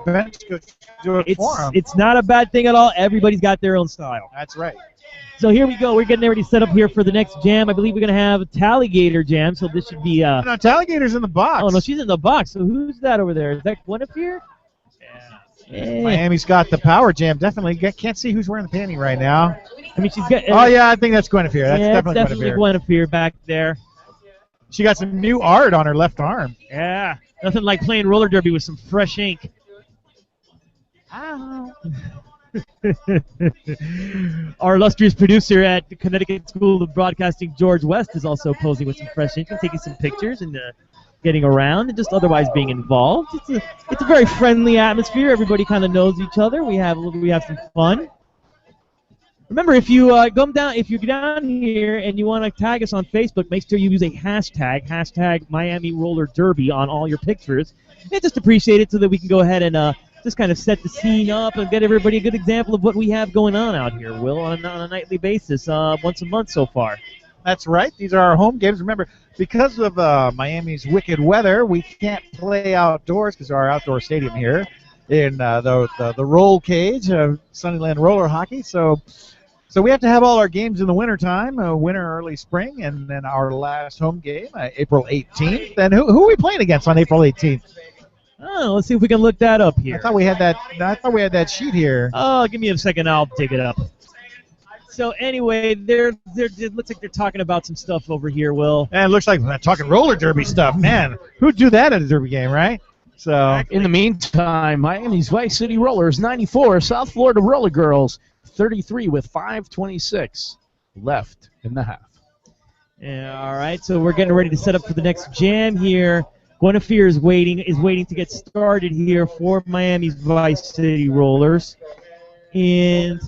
bench coach to do it for them. It's not a bad thing at all. Everybody's got their own style. That's right. So here we go. We're getting ready to set up here for the next jam. I believe we're going to have Talligator jam. So this should be. No, Talligator's in the box. Oh no, she's in the box. So who's that over there? Is that Guinevere? Yeah. Miami's got the power jam. Definitely can't see who's wearing the panty right now. I mean, she's got. Oh yeah, I think that's Guinevere. That's yeah, definitely it's definitely Guinevere. Guinevere back there. She got some new art on her left arm. Yeah, nothing like playing roller derby with some fresh ink. Ow. Our illustrious producer at the Connecticut School of Broadcasting, George West, is also posing with some fresh ink and taking some pictures and getting around and just otherwise being involved. It's a very friendly atmosphere. Everybody kind of knows each other. We have some fun. Remember, if you're down here and you want to tag us on Facebook, make sure you use a hashtag Miami Roller Derby on all your pictures. And just appreciate it so that we can go ahead and just kind of set the scene up and get everybody a good example of what we have going on out here, Will, on a nightly basis, once a month so far. That's right. These are our home games. Remember, because of Miami's wicked weather, we can't play outdoors because of our outdoor stadium here in the roll cage of Sunnyland Roller Hockey. So we have to have all our games in the wintertime, winter, early spring, and then our last home game, April 18th. And who are we playing against on April 18th? Oh, let's see if we can look that up here. I thought we had that sheet here. Oh, give me a second. I'll dig it up. So anyway, it looks like they're talking about some stuff over here, Will. And it looks like we're talking roller derby stuff. Man, who'd do that at a derby game, right? So In the meantime, Miami's Vice City Rollers 94, South Florida Roller Girls 33 with 5:26 left in the half. Yeah, all right. So we're getting ready to set up for the next jam here. Guinevere is waiting to get started here for Miami's Vice City Rollers. And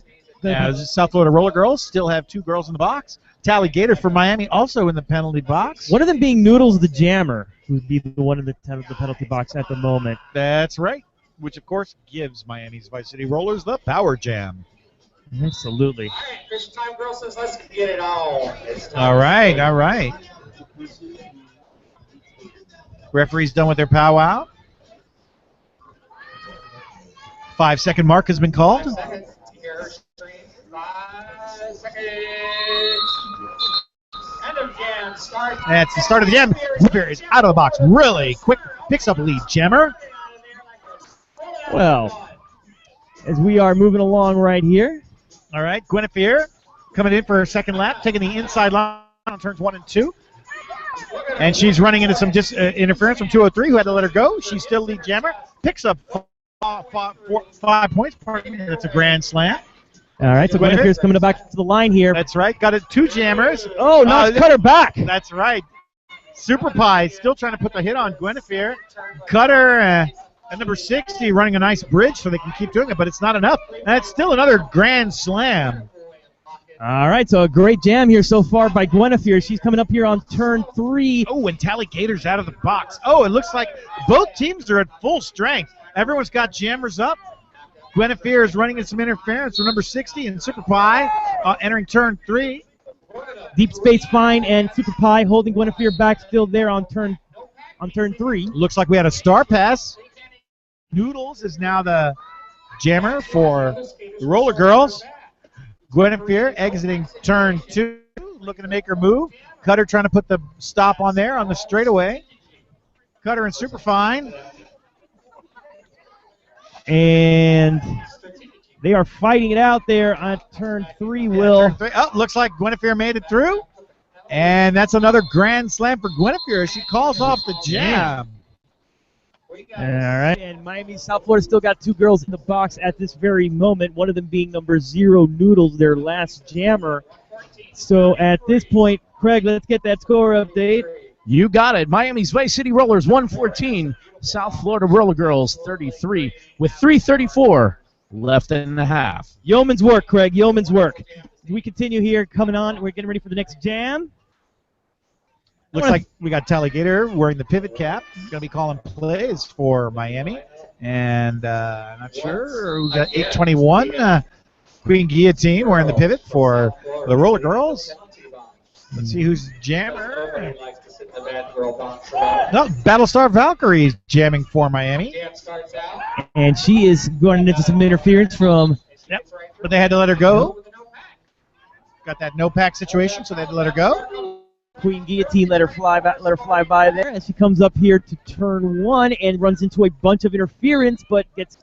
South Florida Roller Girls still have 2 girls in the box. Tally Gator for Miami also in the penalty box. one of them being Noodles the Jammer, who'd be the one in the penalty box at the moment. That's right, which of course gives Miami's Vice City Rollers the power jam. Absolutely. All right, Fish Time Girl says, let's get it on. All right. Referee's done with their powwow. 5-second mark has been called. Seconds here, screen. 5 seconds. End of jam. Start. That's the start of the jam. Guinevere is out of the box really quick. Picks up a lead jammer. Well, as we are moving along right here. All right, Guinevere coming in for her second lap, taking the inside line on turns 1 and 2. And she's running into some interference from 203, who had to let her go. She's still lead jammer. Picks up 5 points. Pardon me. That's a grand slam. All right, so Guinevere's coming back to the line here. That's right. Got it. 2 jammers. Oh, not cut her back. That's right. Super Pie still trying to put the hit on Guinevere. Cutter at number 60 running a nice bridge so they can keep doing it, but it's not enough. That's still another grand slam. All right, so a great jam here so far by Guinevere. She's coming up here on turn 3. Oh, and Tally Gator's out of the box. Oh, it looks like both teams are at full strength. Everyone's got jammers up. Guinevere is running in some interference from number 60, and Super Pie entering turn 3. Deep Space Fine and Super Pie holding Guinevere back still there on turn 3. Looks like we had a star pass. Noodles is now the jammer for the Roller Girls. Guinevere exiting turn 2, looking to make her move. Cutter trying to put the stop on there on the straightaway. Cutter and Superfine. And they are fighting it out there on turn 3, Will. Turn 3. Oh, looks like Guinevere made it through. And that's another grand slam for Guinevere. She calls off the jam. All right. And Miami South Florida still got 2 girls in the box at this very moment, one of them being number 0 Noodles, their last jammer. So at this point, Craig, let's get that score update. You got it. Miami's Vice City Rollers 114, South Florida Roller Girls 33, with 3:34 left in the half. Yeoman's work, Craig. Yeoman's work. We continue here, coming on. We're getting ready for the next jam. Looks like we got Talligator wearing the pivot cap. Going to be calling plays for Miami. And I'm not sure. We got 821. Queen Guillotine wearing the pivot for the Roller Girls. Let's see who's jammer. No, Battlestar Valkyrie's jamming for Miami. And she is going into some interference from... Yep, but they had to let her go. Got that no-pack situation, so they had to let her go. Queen Guillotine let her fly by there as she comes up here to turn 1 and runs into a bunch of interference, but has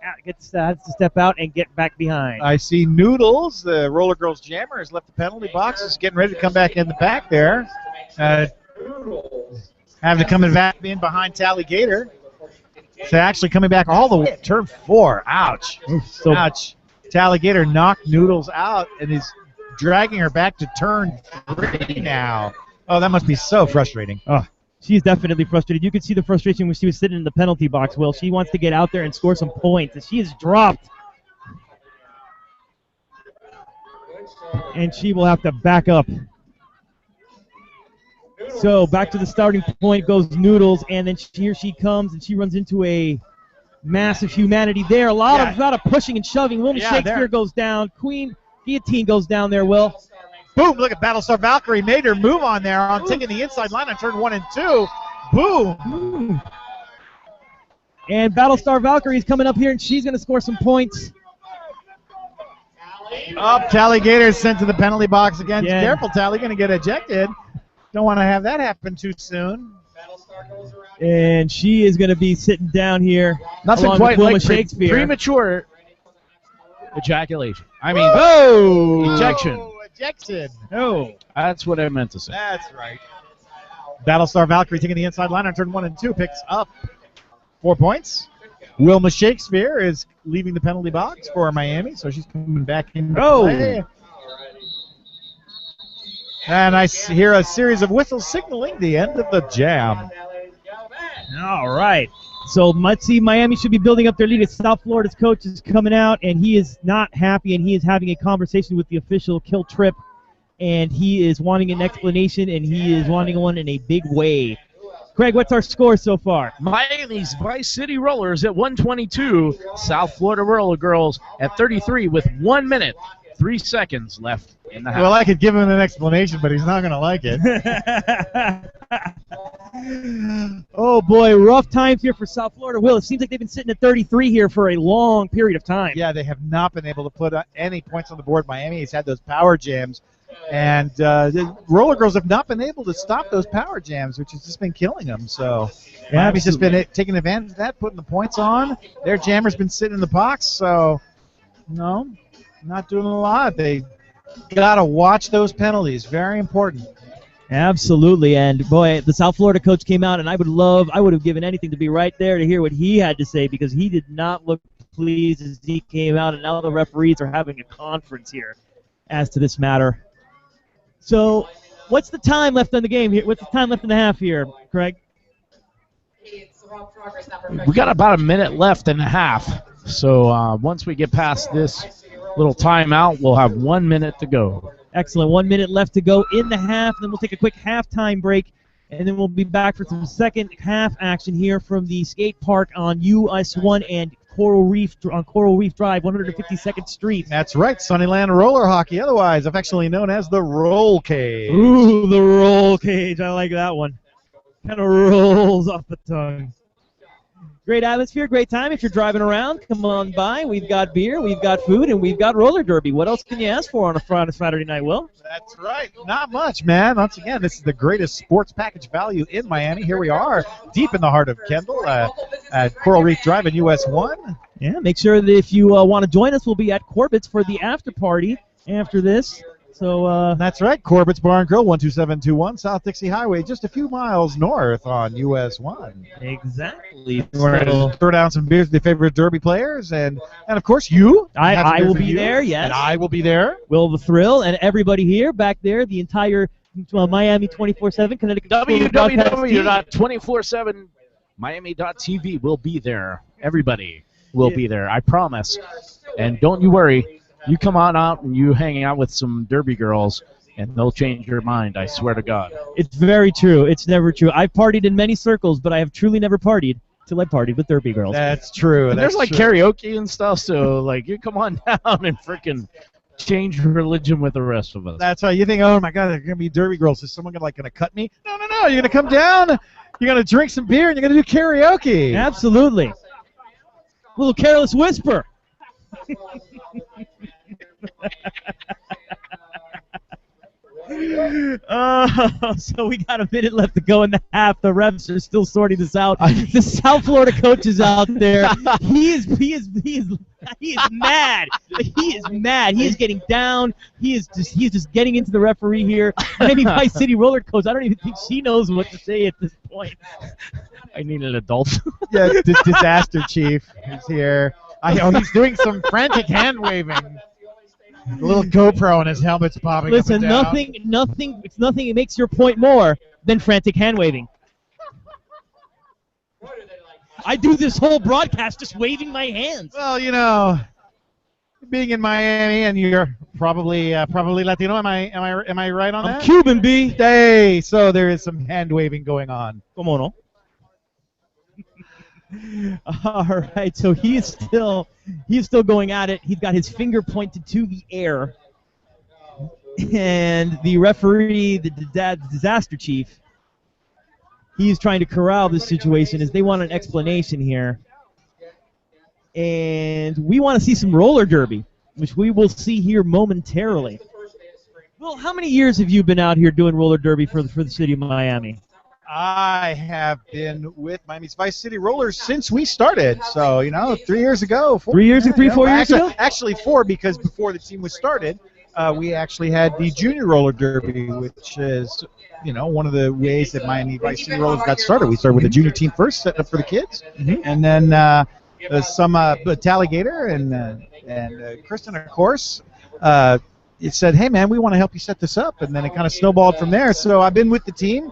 to step out and get back behind. I see Noodles, the Roller Girls jammer, has left the penalty box. Is getting ready to come back in the back there. Having to come back in behind Talligator. So actually coming back all the way. Turn 4. Ouch. Ouch. Talligator knocked Noodles out and is dragging her back to turn 3 now. Oh, that must be so frustrating. Oh, she's definitely frustrated. You could see the frustration when she was sitting in the penalty box, Will. She wants to get out there and score some points, and she is dropped. And she will have to back up. So back to the starting point goes Noodles, and then here she comes, and she runs into a massive humanity there. A lot of pushing and shoving. Wilma Shakespeare goes down. Queen Guillotine goes down there, Will. Boom, look at Battlestar Valkyrie. Made her move on there on taking the inside line on turn 1 and 2. Boom. And Battlestar Valkyrie is coming up here, and she's going to score some points. Up, Talligator is sent to the penalty box again. Yeah. Careful, Tally, going to get ejected. Don't want to have that happen too soon. And she is going to be sitting down here. Nothing quite like Shakespeare. Premature ejaculation. I mean, ejection. Ejection. Oh. That's what I meant to say. That's right. Battlestar Valkyrie taking the inside line on turn 1 and 2. Picks up 4 points. Wilma Shakespeare is leaving the penalty box for Miami, so she's coming back in. Play. And I hear a series of whistles signaling the end of the jam. All right. So let's see, Miami should be building up their lead. South Florida's coach is coming out, and he is not happy, and he is having a conversation with the official, Kill Tripp, and he is wanting an explanation, and he is wanting one in a big way. Craig, what's our score so far? Miami's Vice City Rollers at 122, South Florida Roller Girls at 33 with 1 minute, 3 seconds left in the half. Well, I could give him an explanation, but he's not going to like it. Oh, boy, rough times here for South Florida. Will, it seems like they've been sitting at 33 here for a long period of time. Yeah, they have not been able to put any points on the board. Miami has had those power jams, and the Roller Girls have not been able to stop those power jams, which has just been killing them. So Miami's just been taking advantage of that, putting the points on. Their jammer's been sitting in the box, so no, not doing a lot. They got to watch those penalties. Very important. Absolutely, and boy, the South Florida coach came out, and I would have given anything to be right there to hear what he had to say, because he did not look pleased as he came out, and now the referees are having a conference here as to this matter. So, what's the time left on the game here? What's the time left in the half here, Craig? We got about a minute left in the half, so once we get past this little timeout, we'll have 1 minute to go. Excellent. 1 minute left to go in the half. Then we'll take a quick halftime break, and then we'll be back for some second half action here from the skate park on US 1 and Coral Reef Drive, 152nd Street. That's right, Sunnyland Roller Hockey, otherwise affectionately known as the Roll Cage. Ooh, the Roll Cage. I like that one. Kind of rolls off the tongue. Great atmosphere, great time. If you're driving around, come on by. We've got beer, we've got food, and we've got roller derby. What else can you ask for on a Saturday night, Will? That's right. Not much, man. Once again, this is the greatest sports package value in Miami. Here we are, deep in the heart of Kendall, at Coral Reef Drive in US 1. Yeah, make sure that if you want to join us, we'll be at Corbett's for the after party after this. So That's right. Corbett's Bar and Grill, 12721 South Dixie Highway, just a few miles north on US 1. exactly. We're going So to throw down some beers with your favorite Derby players, and of course you. have some I beers will with be you, there, yes. And I will be there. Will the Thrill and everybody here, back there, the entire Miami 24/7 Connecticut broadcast team. www.247miami.tv will be there. Everybody will be there. I promise. And don't you worry. You come on out and you hang out with some Derby girls, and they'll change your mind. I swear to God. It's very true. It's never true. I've partied in many circles, but I have truly never partied till I partied with Derby girls. That's true. And there's like karaoke and stuff, so like you come on down and freaking change religion with the rest of us. That's right. You think, oh my God, they're gonna be Derby girls. Is someone gonna cut me? No. You're gonna come down. You're gonna drink some beer and you're gonna do karaoke. Absolutely. A little careless whisper. So we got a minute left to go in the half. The refs are still sorting this out. The South Florida coach is out there. He is mad. He is mad. He is getting down. He is just getting into the referee here. Maybe Vice City roller coach. I don't even think she knows what to say at this point. I need an adult. Yeah, disaster chief is here. He's doing some frantic hand waving. A little GoPro and his helmet's popping Listen, up and down. nothing. It's nothing. It makes your point more than frantic hand waving. I do this whole broadcast just waving my hands. Well, being in Miami and you're probably Latino. Am I right on that? I'm Cuban, B. Hey, so there is some hand waving going on. Come on, no? All right, so he is still going at it. He's got his finger pointed to the air, and the referee, the disaster chief, he's trying to corral this situation as they want an explanation here, and we want to see some roller derby, which we will see here momentarily. Well, how many years have you been out here doing roller derby for the city of Miami? I have been with Miami's Vice City Rollers since we started. So, 3 years ago. 4 years ago? 4 years ago? Actually, 4, because before the team was started, we actually had the Junior Roller Derby, which is, one of the ways that Miami Vice City Rollers got started. We started with the junior team first, setting up for the kids. Mm-hmm. And then some Talligator and Kristen, of course, it said, hey, man, we want to help you set this up. And then it kind of snowballed from there. So I've been with the team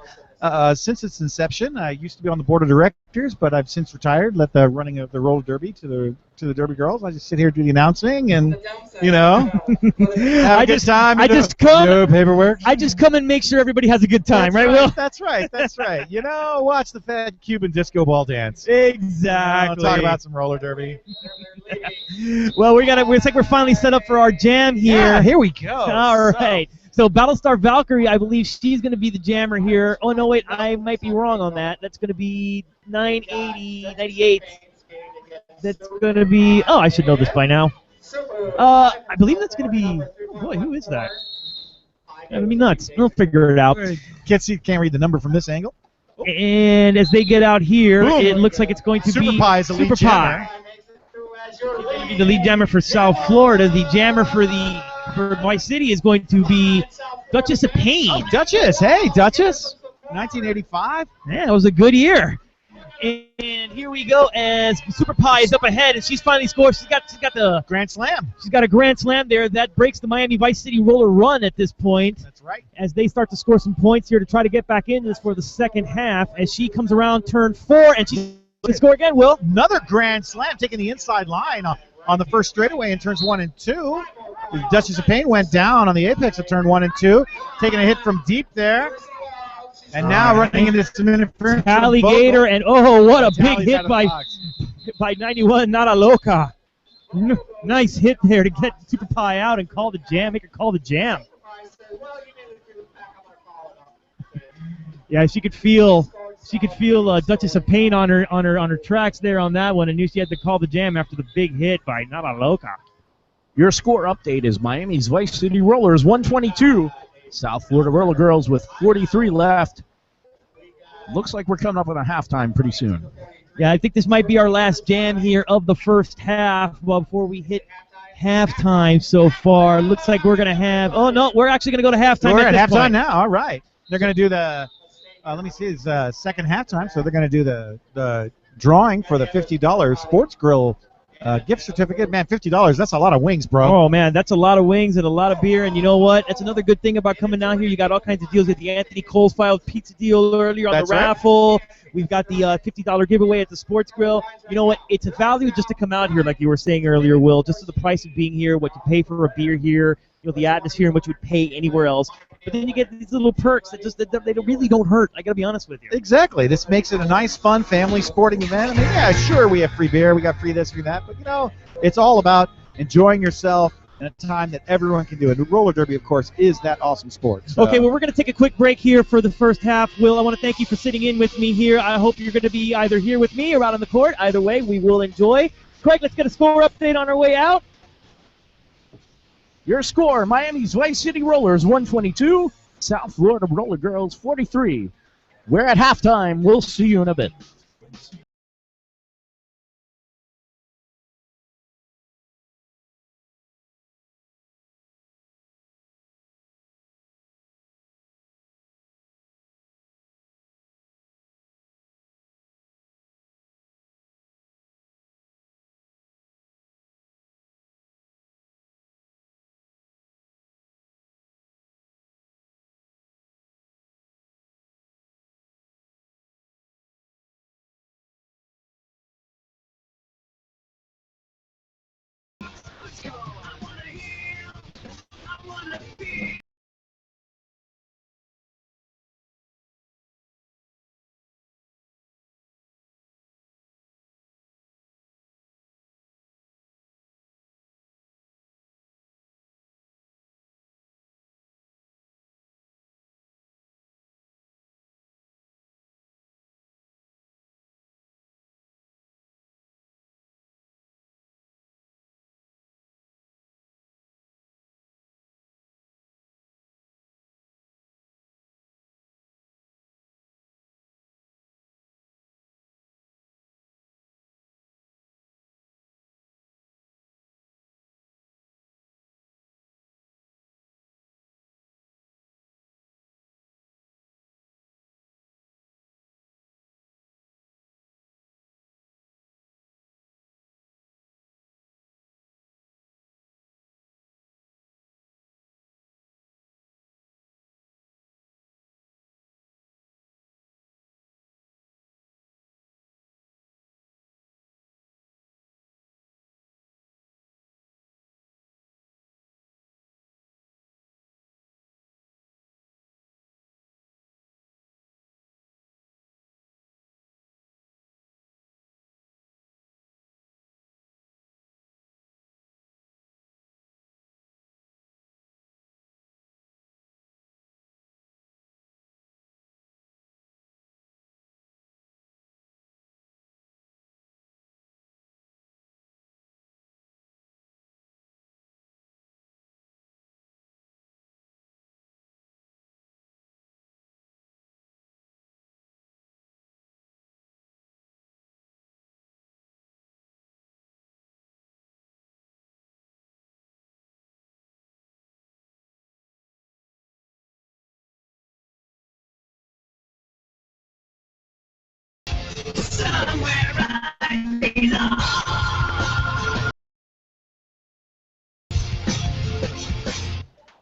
since its inception. I used to be on the board of directors, but I've since retired. Let the running of the roller derby to the Derby girls. I just sit here, do the announcing, and have a good time. No paperwork. I just come and make sure everybody has a good time, right, Will? That's right. Watch the fat Cuban disco ball dance. Exactly. Talk about some roller derby. Well, looks like we're finally set up for our jam here. Yeah, here we go. All right. So Battlestar Valkyrie, I believe she's going to be the jammer here. Oh, no, wait, I might be wrong on that. That's going to be 98. That's going to be, I should know this by now. I believe that's going to be, boy, who is that? That'd be nuts. We'll figure it out. Can't read the number from this angle. And as they get out here, it looks like it's going to be Super Pie. The lead jammer for South Florida. The jammer for Vice City is going to be Duchess of Pain. Oh, Duchess. Hey, Duchess. 1985. Yeah, it was a good year. And here we go as Super Pie is up ahead, and she's finally scored. She's got the Grand Slam. She's got a Grand Slam there. That breaks the Miami Vice City roller run at this point. That's right. As they start to score some points here to try to get back in this for the second half. As she comes around turn 4, and she's going to score again, Will. Another Grand Slam, taking the inside line on the first straightaway in turns 1 and 2. The Duchess of Pain went down on the apex of turn 1 and 2, taking a hit from deep there. And now running into some interference. Alligator, and what a big hit by 91, Nada Loca. Nice hit there to get Super Pie out and call the jam, make her call the jam. Yeah, she could feel she could feel Duchess of Pain on her tracks there on that one, and knew she had to call the jam after the big hit by Nada Loca. Your score update is Miami's Vice City Rollers 122, South Florida Roller Girls with 43 left. Looks like we're coming up on a halftime pretty soon. Yeah, I think this might be our last jam here of the first half before we hit halftime so far. Looks like we're going to have... Oh, no, we're actually going to go to halftime We're at at this halftime point. now. All right. They're going to do the, let me see, it's second halftime. So they're going to do the drawing for the $50 Sports Grill gift certificate. Man, $50, that's a lot of wings, bro. Oh, man, that's a lot of wings and a lot of beer. And you know what? That's another good thing about coming down here. You got all kinds of deals. You got the Anthony Coles filed pizza deal earlier on That's the right. raffle. We've got the $50 giveaway at the Sports Grill. You know what? It's a value just to come out here, like you were saying earlier, Will, just to the price of being here, what you pay for a beer here, the atmosphere and what you would pay anywhere else. But then you get these little perks that they really don't hurt. I got to be honest with you. Exactly. This makes it a nice, fun, family sporting event. I mean, yeah, sure, we have free beer, we got free this, free that, but, it's all about enjoying yourself in a time that everyone can do it. And roller derby, of course, is that awesome sport. So. Okay, well, we're going to take a quick break here for the first half. Will, I want to thank you for sitting in with me here. I hope you're going to be either here with me or out on the court. Either way, we will enjoy. Craig, let's get a score update on our way out. Your score, Miami's Vice City Rollers 122, South Florida Roller Girls 43. We're at halftime. We'll see you in a bit.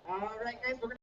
All right, guys, we're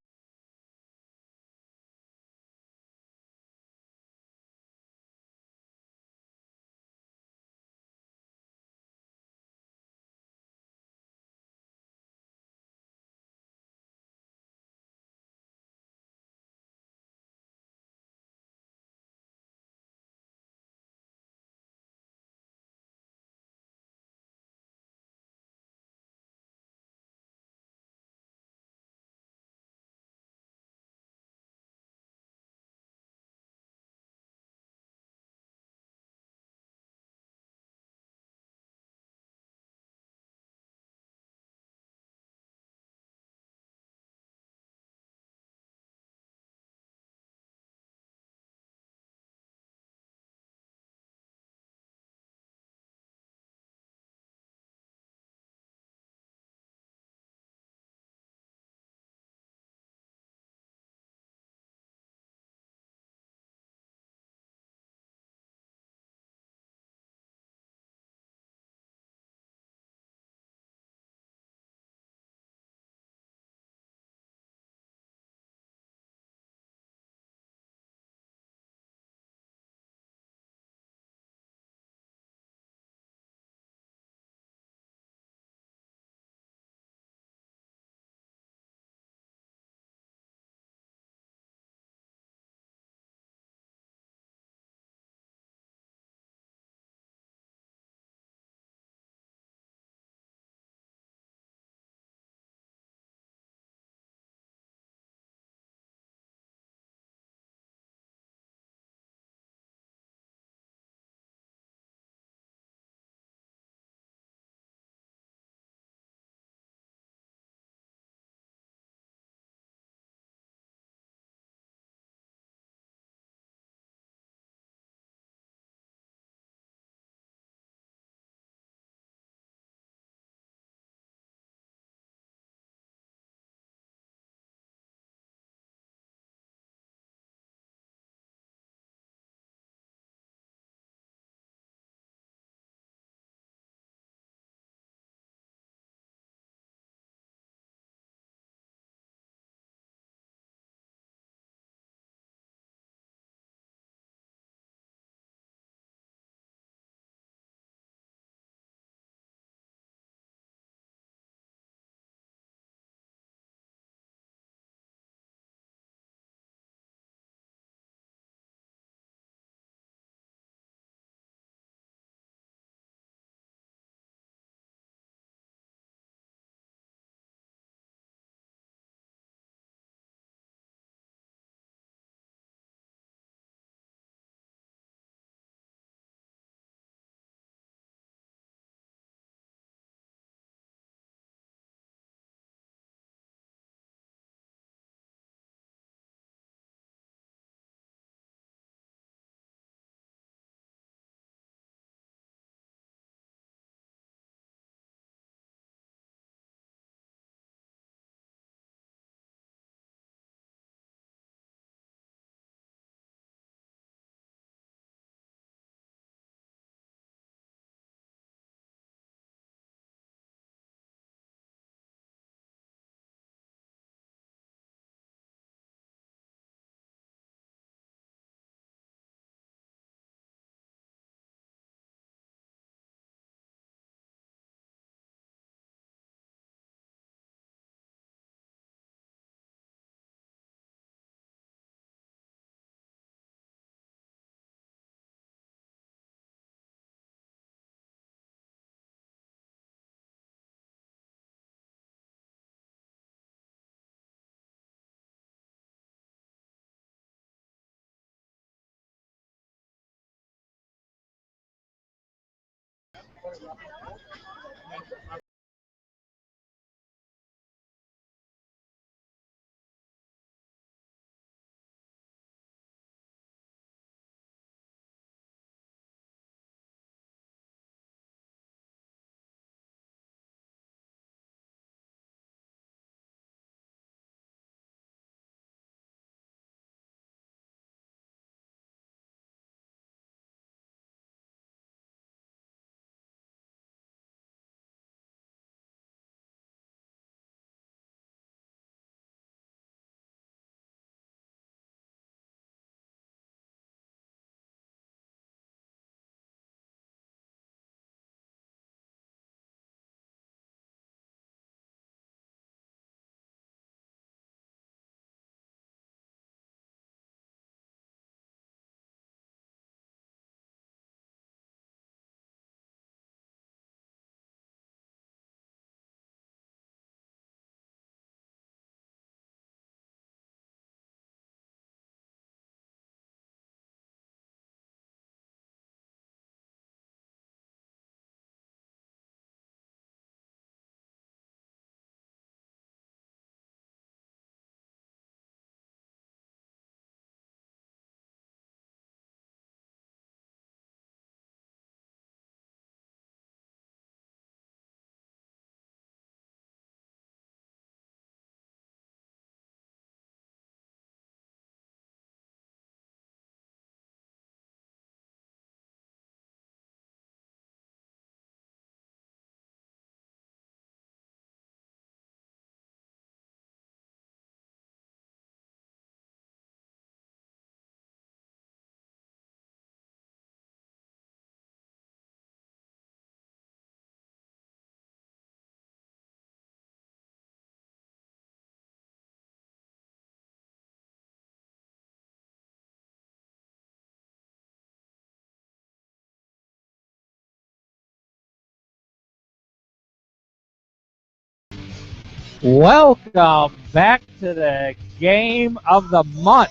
Welcome back to the game of the month.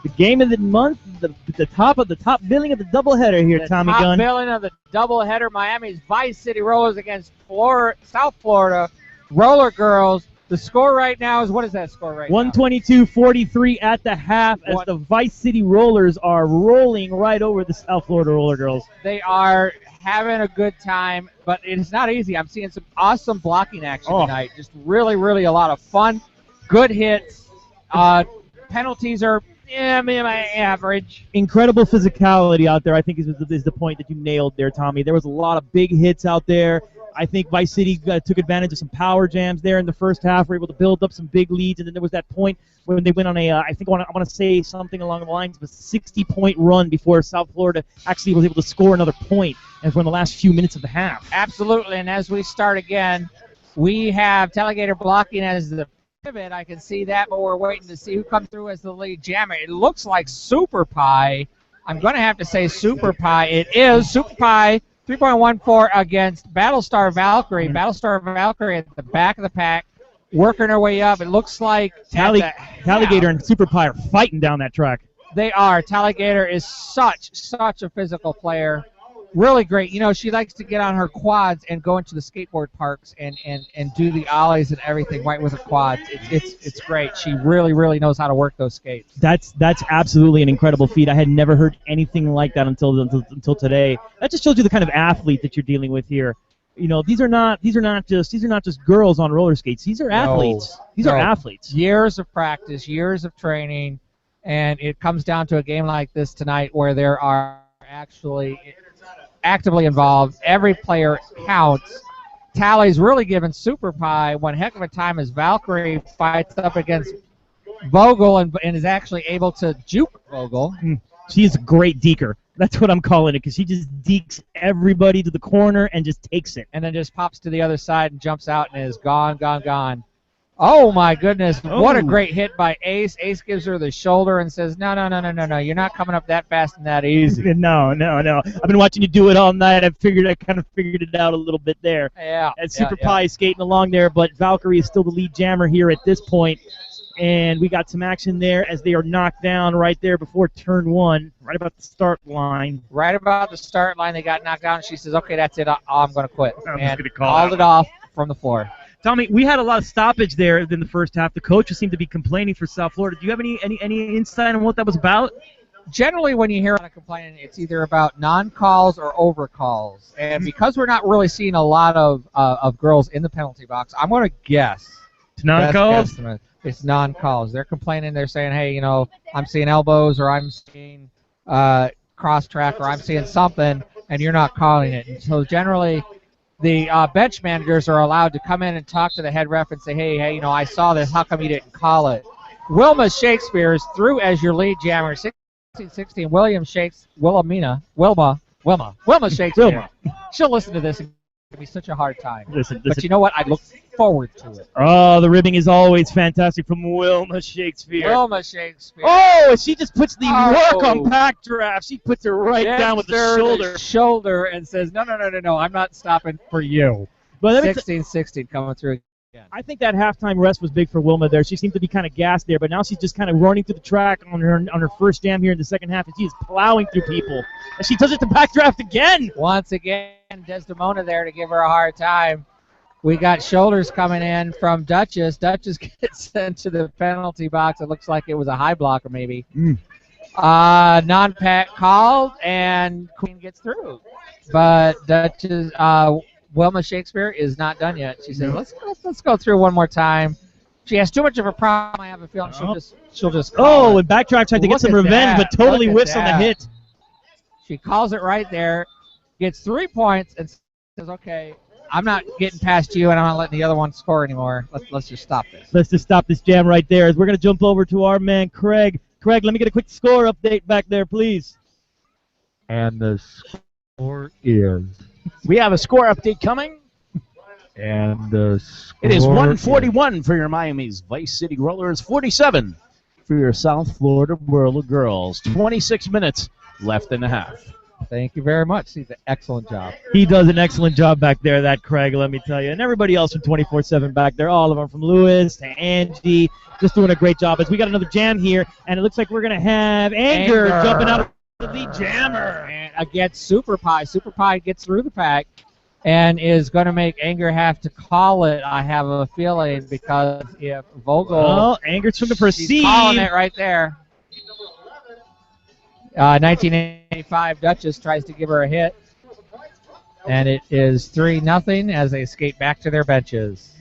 The game of the month, the top billing of the doubleheader here, The Tommy top Gunn. billing of the doubleheader, Miami's Vice City Rollers against South Florida Roller Girls. The score right now is, what is that score right now? 122-43 at the half as What- the Vice City Rollers are rolling right over the South Florida Roller Girls. They are having a good time, but it's not easy. I'm seeing some awesome blocking action tonight. Just really, really a lot of fun. Good hits. Penalties are average. Incredible physicality out there, I think, is the point that you nailed there, Tommy. There was a lot of big hits out there. I think Vice City took advantage of some power jams there in the first half. Were able to build up some big leads, and then there was that point when they went on I want to say something along the lines of a 60-point run before South Florida actually was able to score another point, and for in the last few minutes of the half. Absolutely, and as we start again, we have Telegator blocking as the pivot. I can see that, but we're waiting to see who comes through as the lead jammer. It looks like Super Pie. I'm going to have to say Super Pie. It is Super Pie, 3.14 against Battlestar Valkyrie. Battlestar Valkyrie at the back of the pack, working her way up. It looks like Alligator and Super Pie are fighting down that track. They are. Talligator is such a physical player. Really great. You know, she likes to get on her quads and go into the skateboard parks and do the ollies and everything right with her quads. It's great. She really knows how to work those skates. That's absolutely an incredible feat. I had never heard anything like that until today. That just shows you the kind of athlete that you're dealing with here. You know, these are not just girls on roller skates. These are athletes. These are athletes. Years of practice, years of training, and it comes down to a game like this tonight where there are actually actively involved. Every player counts. Tally's really giving Super Pie one heck of a time as Valkyrie fights up against Vogel and is actually able to juke Vogel. She's a great deker. That's what I'm calling it, because she just dekes everybody to the corner and just takes it. And then just pops to the other side and jumps out and is gone. Oh, my goodness. What a great hit by Ace. Ace gives her the shoulder and says, no. You're not coming up that fast and that easy. No. I've been watching you do it all night. I kind of figured it out a little bit there. Yeah. And Super Pie is skating along there, but Valkyrie is still the lead jammer here at this point. And we got some action there as they are knocked down right there before turn 1, right about the start line. Right about the start line, they got knocked down. And she says, "Okay, that's it. I'm going to quit." I'm just and gonna call called that it off from the floor. Tommy, we had a lot of stoppage there in the first half. The coaches seemed to be complaining for South Florida. Do you have any insight on what that was about? Generally, when you hear a lot of complaining, it's either about non-calls or over-calls. And because we're not really seeing a lot of girls in the penalty box, I'm going to guess. It's non-calls? Best guesstimate, it's non-calls. They're complaining. They're saying, hey, I'm seeing elbows or I'm seeing cross-track or I'm seeing something, and you're not calling it. And so generally, the bench managers are allowed to come in and talk to the head ref and say, hey, I saw this. How come you didn't call it? Wilma Shakespeare is through as your lead jammer. 16, Wilma Shakespeare. Wilma. She'll listen to this and give me such a hard time. Listen. But you know what? I look forward to it. Oh, the ribbing is always fantastic from Wilma Shakespeare. Wilma Shakespeare. Oh, and she just puts the Oh. work on back draft. She puts it right down with the shoulder. And says, no, I'm not stopping for you. But let me 16 coming through again. I think that halftime rest was big for Wilma there. She seemed to be kind of gassed there, but now she's just kind of running through the track on her first jam here in the second half, and she is plowing through people. And she does it to backdraft again. Once again, Desdemona there to give her a hard time. We got shoulders coming in from Duchess. Duchess gets sent to the penalty box. It looks like it was a high blocker maybe. Non-pat called, and Queen gets through. But Duchess... Wilma Shakespeare is not done yet. She says, let's go through one more time. She has too much of a problem. I have a feeling she'll just call it. And backtrack tried to get Look some at revenge, that. but totally Look at whiffs on the that. hit. She calls it right there, gets 3 points, and says, okay, I'm not getting past you, and I'm not letting the other one score anymore. Let's just stop this. Let's just stop this jam right there as we're going to jump over to our man, Craig. Craig, let me get a quick score update back there, please. And the score is... We have a score update coming. And the score it is 141 for your Miami's Vice City Rollers, 47 for your South Florida Whirler Girls. 26 minutes left in the half. Thank you very much. He's an excellent job. He does an excellent job back there, that Craig, let me tell you. And everybody else from 24/7 back there, all of them, from Lewis to Angie, just doing a great job. As we got another jam here, and it looks like we're going to have Anger jumping out of the lead jammer. And against Super Pie. Super Pie gets through the pack and is going to make Anger have to call it, I have a feeling, because if Vogel... Oh, Anger's from the she's proceed. calling it right there. 1985 Duchess tries to give her a hit. And it is 3-0 as they skate back to their benches.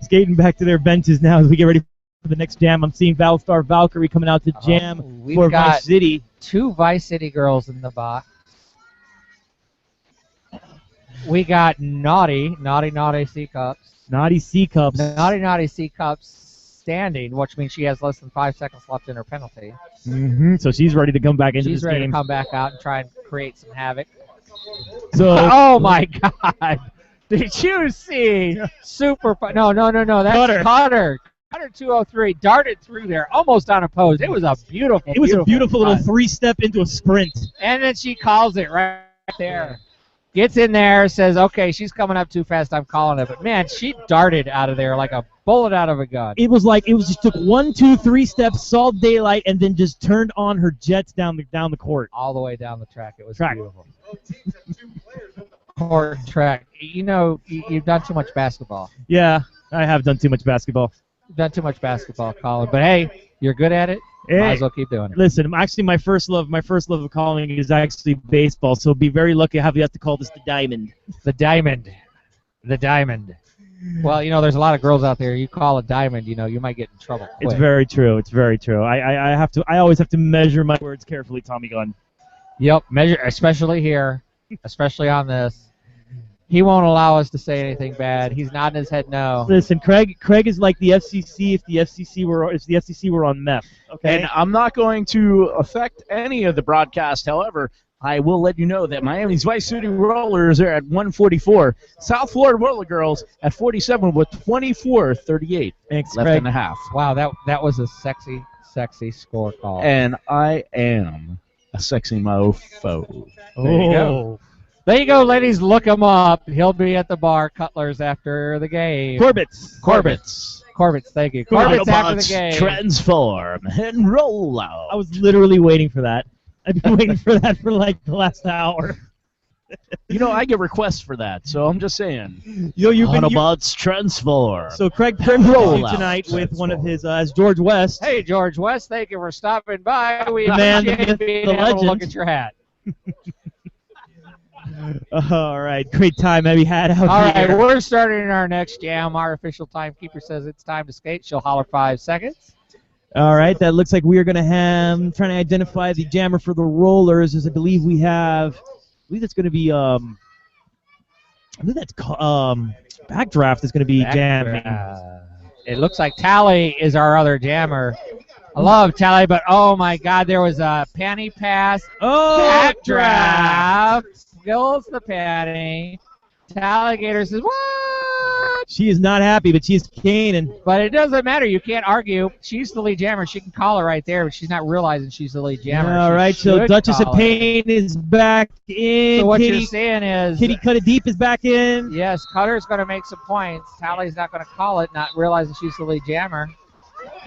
Skating back to their benches now as we get ready for the next jam. I'm seeing Battlestar Valkyrie coming out to jam We've for got Vice City. 2 Vice City girls in the box. We got Naughty C Cups. Naughty C Cups. Naughty C Cups standing, which means she has less than 5 seconds left in her penalty. So she's ready to come back into She's this ready game. to come back out and try and create some havoc. So, Oh my God! Did you see Super? No. That's Cutter. Cutter 203 darted through there, almost unopposed. It was a beautiful. it was a beautiful little cut. 3-step into a sprint. And then she calls it right there. Gets in there, says, okay, she's coming up too fast, I'm calling it. But, man, she darted out of there like a bullet out of a gun. It was just took 1, 2, 3 steps, saw daylight, and then just turned on her jets down the court. All the way down the track. It was Track. beautiful. Court track. You've done too much basketball. Yeah, I have done too much basketball. You've done too much basketball, Colin. But, hey, you're good at it. Hey. Might as well keep doing it. Listen, actually, my first love of calling is actually baseball. So be very lucky to have you have to call this the Diamond. The Diamond. Well, there's a lot of girls out there. You call a diamond, you might get in trouble quick. It's very true. It's very true. I always have to measure my words carefully, Tommy Gunn. Yep, measure, especially here, especially on this. He won't allow us to say anything bad. He's nodding his head no. Listen, Craig is like the FCC if the FCC were on meth. Okay. And I'm not going to affect any of the broadcast. However, I will let you know that Miami's Vice City Rollers are at 144. South Florida Whirler Girls at 47 with 24:38 Thanks, left Craig. in the half. Wow, that was a sexy score call. And I am a sexy mofo. There you go. There you go, ladies. Look him up. He'll be at the bar, Cutler's, after the game. Corbett's. Corbett's. Corbett's, thank you. Corbett's after the Autobots game. transform and roll out. I was literally waiting for that. I've been waiting for that for like the last hour. You know, I get requests for that, so I'm just saying. You've been Autobots transform. so Craig turned Roll you out. tonight with one of his as George West. Hey, George West, thank you for stopping by. We The man, the appreciate myth, being the able to look legend. at your hat. All right, great time that we had out All right, here. we're starting our next jam. Our official timekeeper says it's time to skate. She'll holler 5 seconds. All right, that looks like we are going to have trying to identify the jammer for the rollers. As I believe we have, I believe that's going to be I think that's Backdraft is going to be jamming. It looks like Tally is our other jammer. I love Tally, but oh my God, there was a panty pass. Oh, Backdraft kills the panty. Talligator says, what? She is not happy, but she's caning. But it doesn't matter. You can't argue. She's the lead jammer. She can call it right there, but she's not realizing she's the lead jammer. All She right, so should Duchess of call it. Pain is back in. So what Kitty, you're saying is, Kitty Cut It Deep is back in. yes, Cutter's going to make some points. Tally's not going to call it, not realizing she's the lead jammer.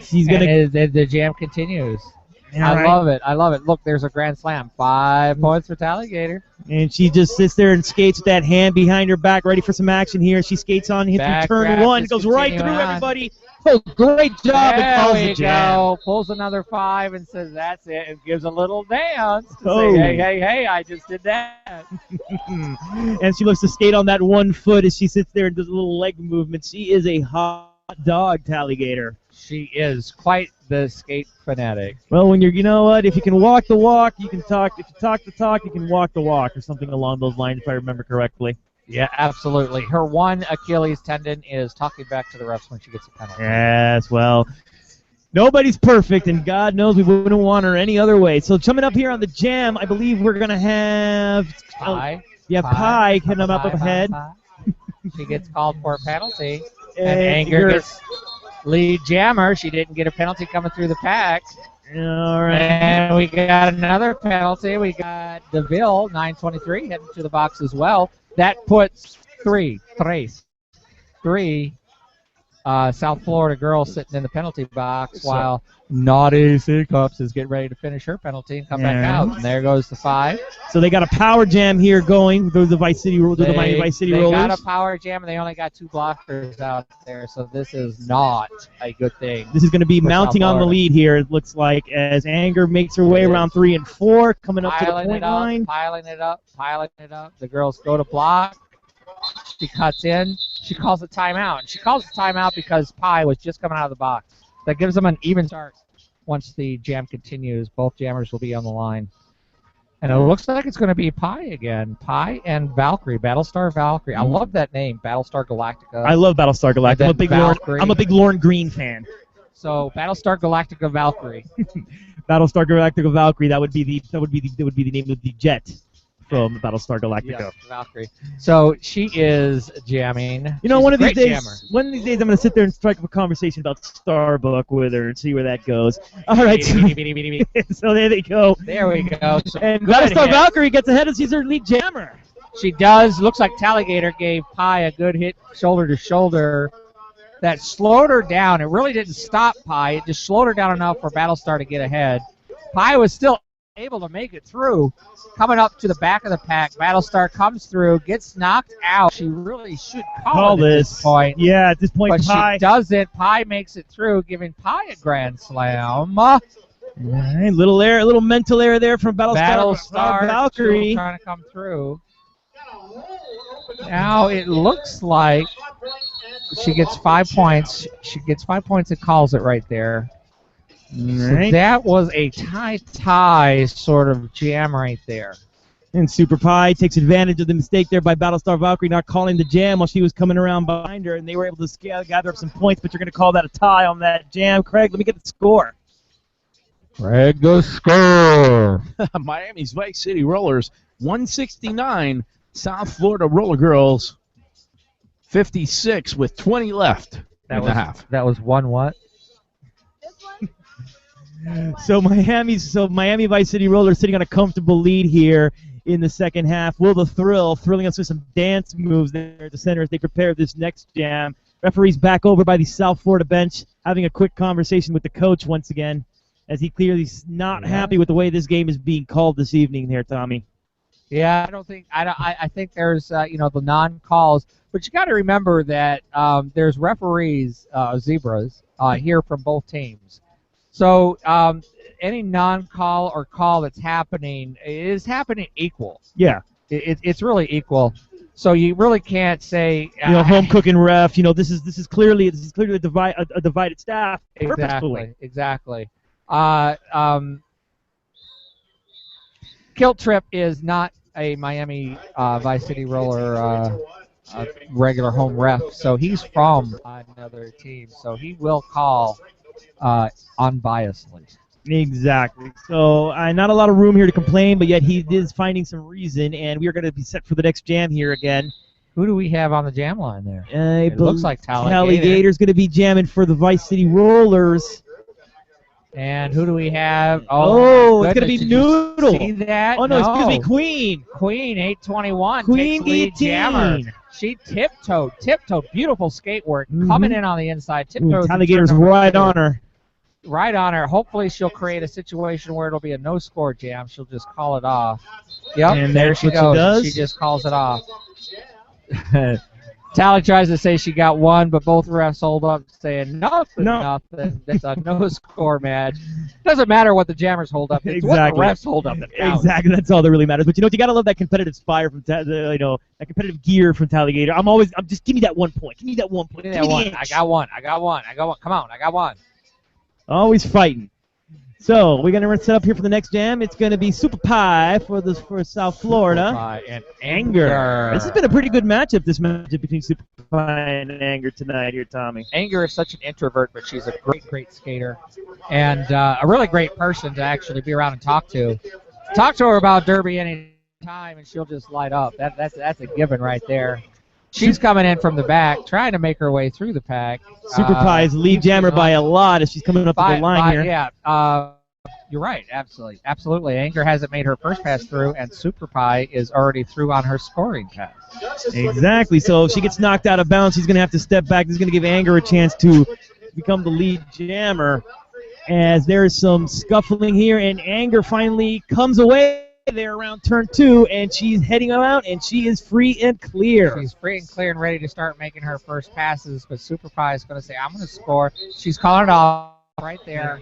She's going to. And the jam continues. I love it. I love it. Look, there's a grand slam. 5 points for Talligator. And she just sits there and skates with that hand behind her back, ready for some action here. She skates on, hits Back through turn draft one, is goes right through continuing on. everybody. Oh, great job. There and calls we the jam. go. Pulls another 5 and says, that's it, and gives a little dance to Oh. say, hey, hey, hey, I just did that. And she looks to skate on that 1 foot as she sits there and does a little leg movement. She is a hot dog, Talligator. She is quite the skate fanatic. Well, when you know what? If you can walk the walk, you can talk. If you talk the talk, you can walk the walk, or something along those lines, if I remember correctly. Yeah, absolutely. Her one Achilles tendon is talking back to the refs when she gets a penalty. Yes, well, nobody's perfect, and God knows we wouldn't want her any other way. So coming up here on the jam, I believe we're going to have Pie. Pie coming up Pie, ahead. Pie. She gets called for a penalty. And And Anger you're- gets lead jammer. She didn't get a penalty coming through the pack. All right. And we got another penalty. We got DeVille, 923, heading to the box as well. That puts three South Florida girls sitting in the penalty box while Naughty Cups is getting ready to finish her penalty and come back Yeah. out. And there goes the 5. So they got a power jam here going through the Vice City, the Miami Vice City they Rollers. got a power jam, and they only got 2 blockers out there, so this is not a good thing. This is going to be for mounting South on the Florida. lead here, it looks like, as Anger makes her way It around is. 3 and 4, coming up to the Piling point it up, line. piling it up, piling it up. The girls go to block. She cuts in. She calls a timeout. And she calls a timeout because Pie was just coming out of the box. That gives them an even start. Once the jam continues, both jammers will be on the line. And it looks like it's going to be Pie again. Pie and Valkyrie, Battlestar Valkyrie. I love that name, Battlestar Galactica. I love Battlestar Galactica. And then Valkyrie. I'm a big Lauren Green fan. So Battlestar Galactica Valkyrie. Battlestar Galactica Valkyrie. That would be the name of the jet from Battlestar Galactica. Yes, Valkyrie. So she is jamming. You know, She's one a of these great days, jammer. I'm going to sit there and strike up a conversation about Starbuck with her and see where that goes. All right, so, so there they go. There we go. So And good Battlestar hit. Valkyrie gets ahead as she's her lead jammer. She does. Looks like Talligator gave Pie a good hit shoulder to shoulder. That slowed her down. It really didn't stop Pie. It just slowed her down enough for Battlestar to get ahead. Pie was still able to make it through. Coming up to the back of the pack, Battlestar comes through, gets knocked out. She really should call it at this point. Yeah, at this point, But Pie. she doesn't. Pie makes it through, giving Pie a grand slam. All right, little error, a little mental error there from Battlestar still Valkyrie. trying to come through. Now it looks like she gets 5 points. She gets 5 points and calls it right there. So Right. that was a tie sort of jam right there. And Super Pie takes advantage of the mistake there by Battlestar Valkyrie not calling the jam while she was coming around behind her, and they were able to gather up some points, but you're going to call that a tie on that jam. Craig, let me get the score. Greg, the score. Miami's Vice City Rollers 169. South Florida Roller Girls 56 with 20 left in the half. That was one what? So Miami Vice City Rollers sitting on a comfortable lead here in the second half. Will the Thrill thrilling us with some dance moves there at the center as they prepare this next jam. Referee's back over by the South Florida bench, having a quick conversation with the coach once again, as he clearly is not happy with the way this game is being called this evening here, Tommy. Yeah, I think there's the non-calls, but you got to remember that there's referees, zebras, here from both teams. So any non-call or call that's happening is happening equal. Yeah. It's really equal. So you really can't say home cooking ref. This is clearly a divided staff. Purposefully. Exactly. Kilt Trip is not a Miami Vice City Roller regular home ref, so he's from another team, so he will call unbiasedly. Exactly. So not a lot of room here to complain, but yet he is finding some reason, and we are going to be set for the next jam here again. Who do we have on the jam line there? It looks like Tally Gator's going to be jamming for the Vice City Rollers. And who do we have? Oh, it's going to be Noodle. See that? Oh, no, it's going to be Queen. Queen, 821. Queen takes lead jammer. She tiptoed. Beautiful skate work. Coming in on the inside. Tiptoed. Tally Gator's right on her. Right on her. Hopefully she'll create a situation where it'll be a no-score jam. She'll just call it off. Yep, and there she goes. She just calls it off. Tally tries to say she got one, but both refs hold up nothing. That's a no-score match. Doesn't matter what the jammers hold up. It's what the refs hold up. Exactly. That's all that really matters. But you gotta love that competitive fire from that competitive gear from Tally Gator. I'm just give me that 1 point. Give me that 1 point. Give me that one. I got one. Come on, I got one. Always fighting. So we're gonna set up here for the next jam. It's gonna be Super Pie for South Florida. Super Pie and Anger. This has been a pretty good matchup. This matchup between Super Pie and Anger tonight here, Tommy. Anger is such an introvert, but she's a great skater and a really great person to actually be around and talk to. Talk to her about Derby any time, and she'll just light up. That's a given right there. She's coming in from the back, trying to make her way through the pack. Super Pie's lead jammer by a lot as she's coming up to the line here. Yeah, you're right. Absolutely. Anger hasn't made her first pass through, and Super Pie is already through on her scoring pass. Exactly. So if she gets knocked out of bounds, she's going to have to step back. This is going to give Anger a chance to become the lead jammer. As there is some scuffling here, and Anger finally comes away there around turn 2, and she's heading out, and she is free and clear. She's free and clear and ready to start making her first passes, but Super Pie is going to say, I'm going to score. She's calling it off right there.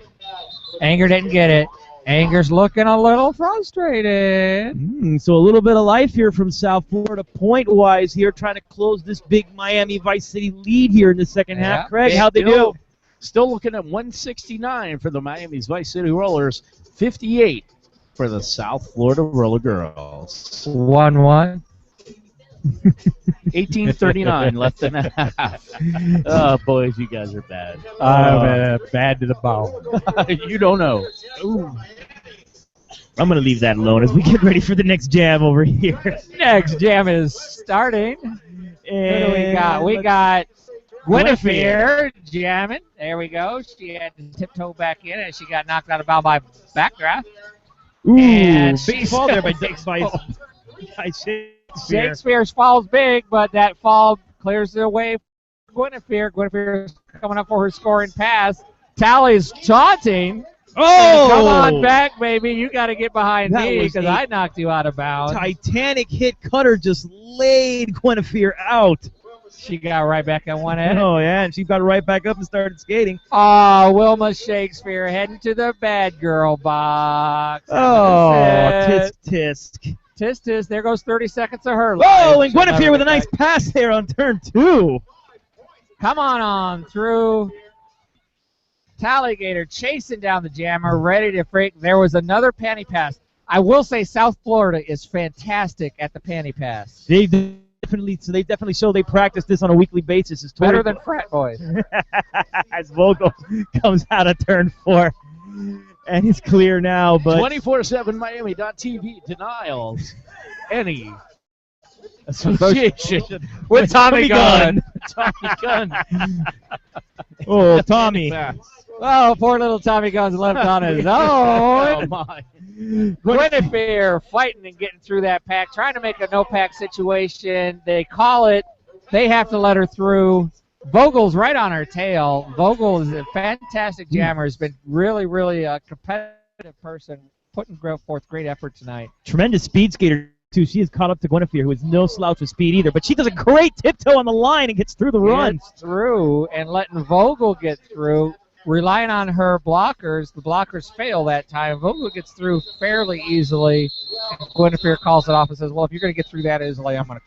Anger didn't get it. Anger's looking a little frustrated. So a little bit of life here from South Florida point-wise here, trying to close this big Miami Vice City lead here in the second half. Craig, how'd they do? Still looking at 169 for the Miami's Vice City Rollers, 58 for the South Florida Roller Girls. 1-1. 18:39 left in a half. Oh, boys, you guys are bad. Bad to the bone. You don't know. Ooh. I'm going to leave that alone as we get ready for the next jam over here. Next jam is starting. And who do we got? We got Guinevere jamming. There we go. She had to tiptoe back in, and she got knocked out of bounds by Backdraft. Ooh, and big fall there by Shakespeare's fall's big, but that fall clears the way for Guinevere. Guinevere's coming up for her scoring pass. Tally's taunting. Oh! Come on back, baby. You got to get behind me because I knocked you out of bounds. Titanic hit cutter just laid Guinevere out. She got right back on one end. Oh, yeah, and she got right back up and started skating. Oh, Wilma Shakespeare heading to the bad girl box. Oh, tisk. Tisk. There goes 30 seconds of her life. Oh, and Guinevere with a nice pass there on turn 2. Come on through. Tally Gator chasing down the jammer, ready to freak. There was another panty pass. I will say South Florida is fantastic at the panty pass. They definitely show they practice this on a weekly basis. It's better than frat boys. As Vogel comes out of turn 4. And it's clear now, but 24/7 Miami.TV denials any association with Tommy Gunn. Tommy Gunn. Oh, Tommy. Oh, poor little Tommy Gunn's left on his own. Oh, my. Guinevere fighting and getting through that pack, trying to make a no-pack situation. They call it. They have to let her through. Vogel's right on her tail. Vogel is a fantastic jammer. Has been really, really a competitive person, putting forth great effort tonight. Tremendous speed skater, too. She is caught up to Guinevere, who is no slouch with speed either. But she does a great tiptoe on the line and gets through the run. Gets through and letting Vogel get through. Relying on her blockers. The blockers fail that time. Vogel gets through fairly easily. Guinevere calls it off and says, well, if you're going to get through that easily, I'm going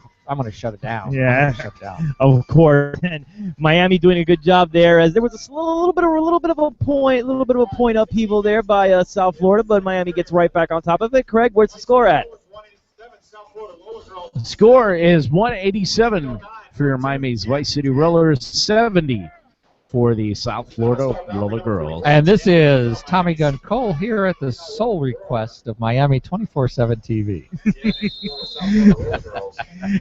to shut it down. Yeah. Shut it down. Of course, and Miami doing a good job there. As there was a little bit of a point upheaval there by South Florida, but Miami gets right back on top of it. Craig, where's the score at? The score is 187 for your Miami's Vice City Rollers, 70 for the South Florida Roller Girls. And this is Tommy Gunn Cole here at the sole request of Miami 24/7 TV.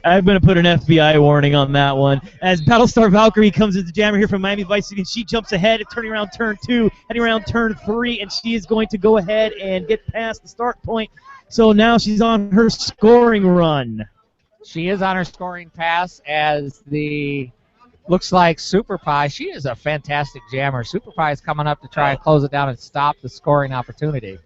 I'm going to put an FBI warning on that one. As Battlestar Valkyrie comes as the jammer here from Miami Vice City, and she jumps ahead, turning around turn 2, heading around turn 3, and she is going to go ahead and get past the start point. So now she's on her scoring run. She is on her scoring pass as the looks like Super Pie. She is a fantastic jammer. Super Pie is coming up to try and close it down and stop the scoring opportunity.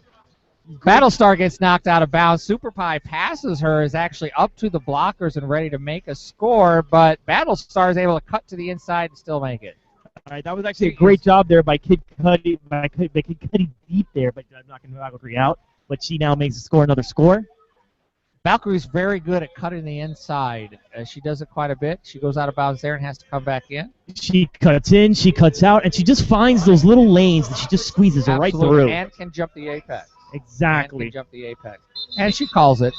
Battlestar gets knocked out of bounds. Super Pie passes her, is actually up to the blockers and ready to make a score, but Battlestar is able to cut to the inside and still make it. All right, that was actually a great job there by Kid Cudi, deep there, but I'm not going to Valkyrie out. But she now makes another score. Valkyrie's very good at cutting the inside. She does it quite a bit. She goes out of bounds there and has to come back in. She cuts in, she cuts out, and she just finds those little lanes that she just squeezes right through. And can jump the apex. Exactly. And can jump the apex. And she calls it.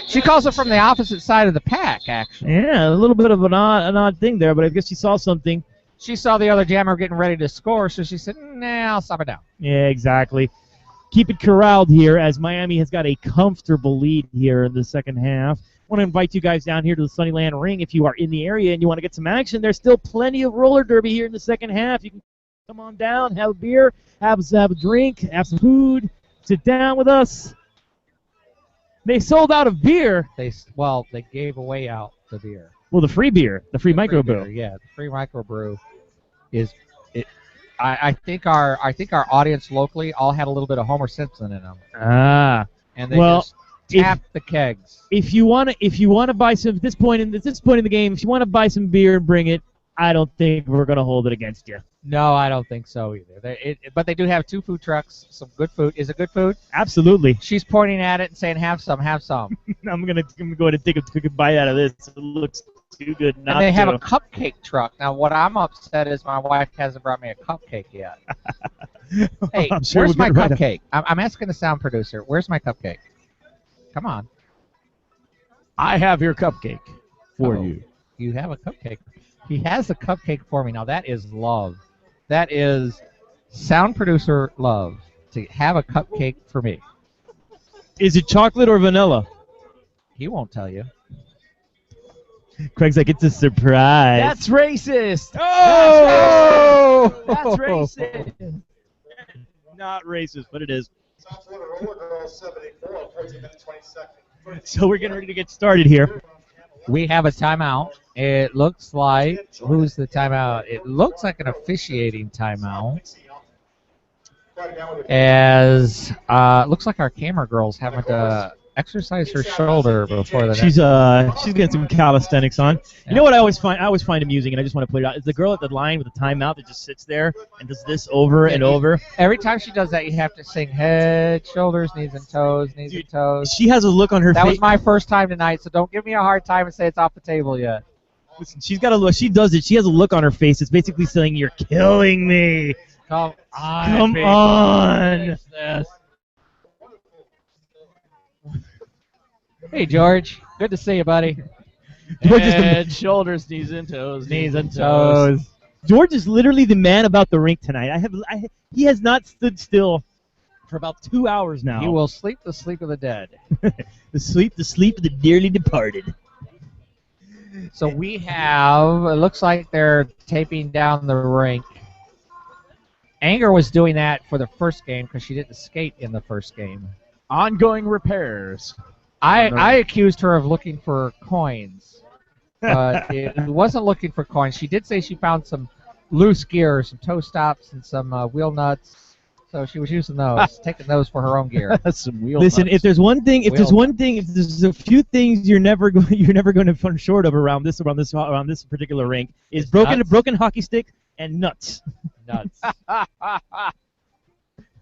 She calls it from the opposite side of the pack, actually. Yeah, a little bit of an odd thing there, but I guess she saw something. She saw the other jammer getting ready to score, so she said, nah, I'll stop it down. Yeah, exactly. Keep it corralled here as Miami has got a comfortable lead here in the second half. I want to invite you guys down here to the Sunnyland Ring if you are in the area and you want to get some action. There's still plenty of roller derby here in the second half. You can come on down, have a beer, have a drink, have some food, sit down with us. They sold out of beer. They gave away out the beer. Well, the free beer, the free microbrew. Yeah, the free microbrew is it. I think our audience locally all had a little bit of Homer Simpson in them. Ah, and they just tapped the kegs. If you want to buy some at this point in the game, if you want to buy some beer and bring it, I don't think we're going to hold it against you. No, I don't think so either. But they do have 2 food trucks, some good food. Is it good food? Absolutely. She's pointing at it and saying, have some, have some. I'm gonna go ahead and take a bite out of this. It looks too good not to. And they have a cupcake truck. Now, what I'm upset is my wife hasn't brought me a cupcake yet. Hey, where's my cupcake? I'm asking the sound producer, where's my cupcake? Come on. I have your cupcake for you. You have a cupcake. He has a cupcake for me. Now, that is love. That is sound producer love, to have a cupcake for me. Is it chocolate or vanilla? He won't tell you. Craig's like, it's a surprise. That's racist. Oh! That's racist. Not racist, but it is. So we're getting ready to get started here. We have a timeout. It looks like, who's the timeout? It looks like an officiating timeout. As looks like our camera girl's having to exercise her shoulder before the she's getting some calisthenics on. Yeah. You know what I always find amusing, and I just want to put it out, is the girl at the line with the timeout that just sits there and does this over and over. Every time she does that, you have to sing head, shoulders, knees and toes, knees and toes. She has a look on her face. That was my first time tonight, so don't give me a hard time and say it's off the table yet. Listen, she's got a look. She does it. She has a look on her face. It's basically saying, "You're killing me." Come on. Hey, George. Good to see you, buddy. Head, shoulders, knees and toes. Knees and toes. George is literally the man about the rink tonight. He has not stood still for about 2 hours now. He will sleep the sleep of the dead. the sleep of the dearly departed. So we have, it looks like they're taping down the rink. Anger was doing that for the first game because she didn't skate in the first game. Ongoing repairs. I accused her of looking for coins. but it wasn't looking for coins. She did say she found some loose gear, some toe stops, and some wheel nuts. So she was using those, taking those for her own gear. Some wheel Listen, nuts. if there's one thing, if Wheel there's a few things you're never going to fall short of around this particular rink is It's broken nuts. broken hockey stick and nuts. Nuts.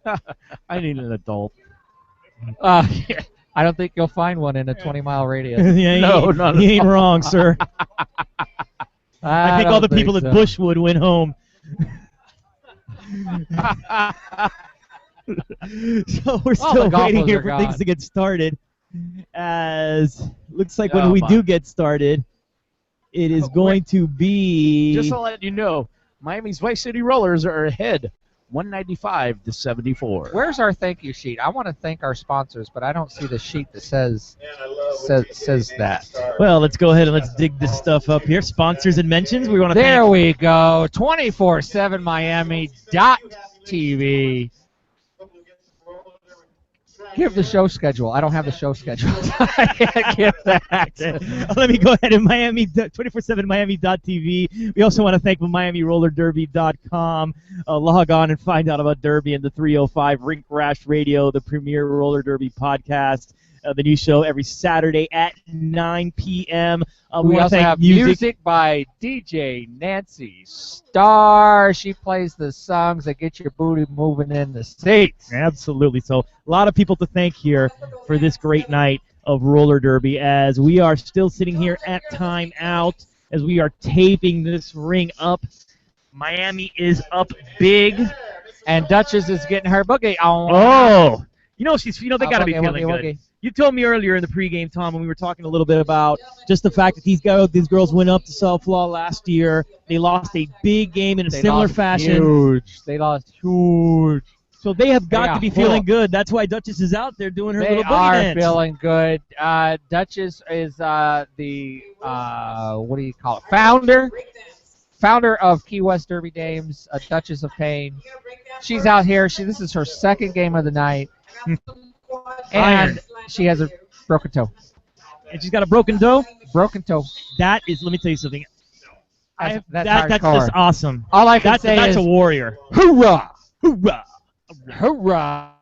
I need an adult. I don't think you'll find one in a 20-mile radius. Yeah, No, not you at ain't wrong, sir. I think all the don't people at so. Bushwood went home. So we're All still the waiting golfers here are for gone. things to get started. As looks like Oh, when we my. do get started, it is going to be. Just to let you know, Miami's Vice City Rollers are ahead, 195 to 74. Where's our thank you sheet? I want to thank our sponsors, but I don't see the sheet that says that. Well, let's go ahead and let's dig this stuff up here. Sponsors and mentions. We want to There thank. we go. 247miami.tv. Give the show schedule. I don't have the show schedule. I can't give that. Let me go ahead and 247miami.tv. We also want to thank MiamiRollerDerby.com. Log on and find out about Derby and the 305 Rink Rash Radio, the premier roller derby podcast. The new show every Saturday at 9 p.m. We wanna also thank have music by DJ Nancy Starr. She plays the songs that get your booty moving in the seats. Absolutely. So a lot of people to thank here for this great night of roller derby as we are still sitting here at timeout as we are taping this ring up. Miami is up big. And Duchess is getting her boogie on. Oh, they got to be Boogie, feeling boogie, good. boogie. You told me earlier in the pregame, Tom, when we were talking a little bit about just the fact that these girls went up to South Law last year. They lost a big game in a similar lost fashion. Huge. They lost huge. So they have got They to be are feeling horrible. good. That's why Duchess is out there doing her They little boogie are dance. feeling good. Duchess is the what do you call it? Founder of Key West Derby Dames, Duchess of Pain. She's out here. This is her second game of the night, and she has a broken toe. And she's got a broken toe. Broken toe. That is, let me tell you something. That's That's hardcore. just awesome. All I can say That's is a warrior. hoorah, Hoorah! hoorah.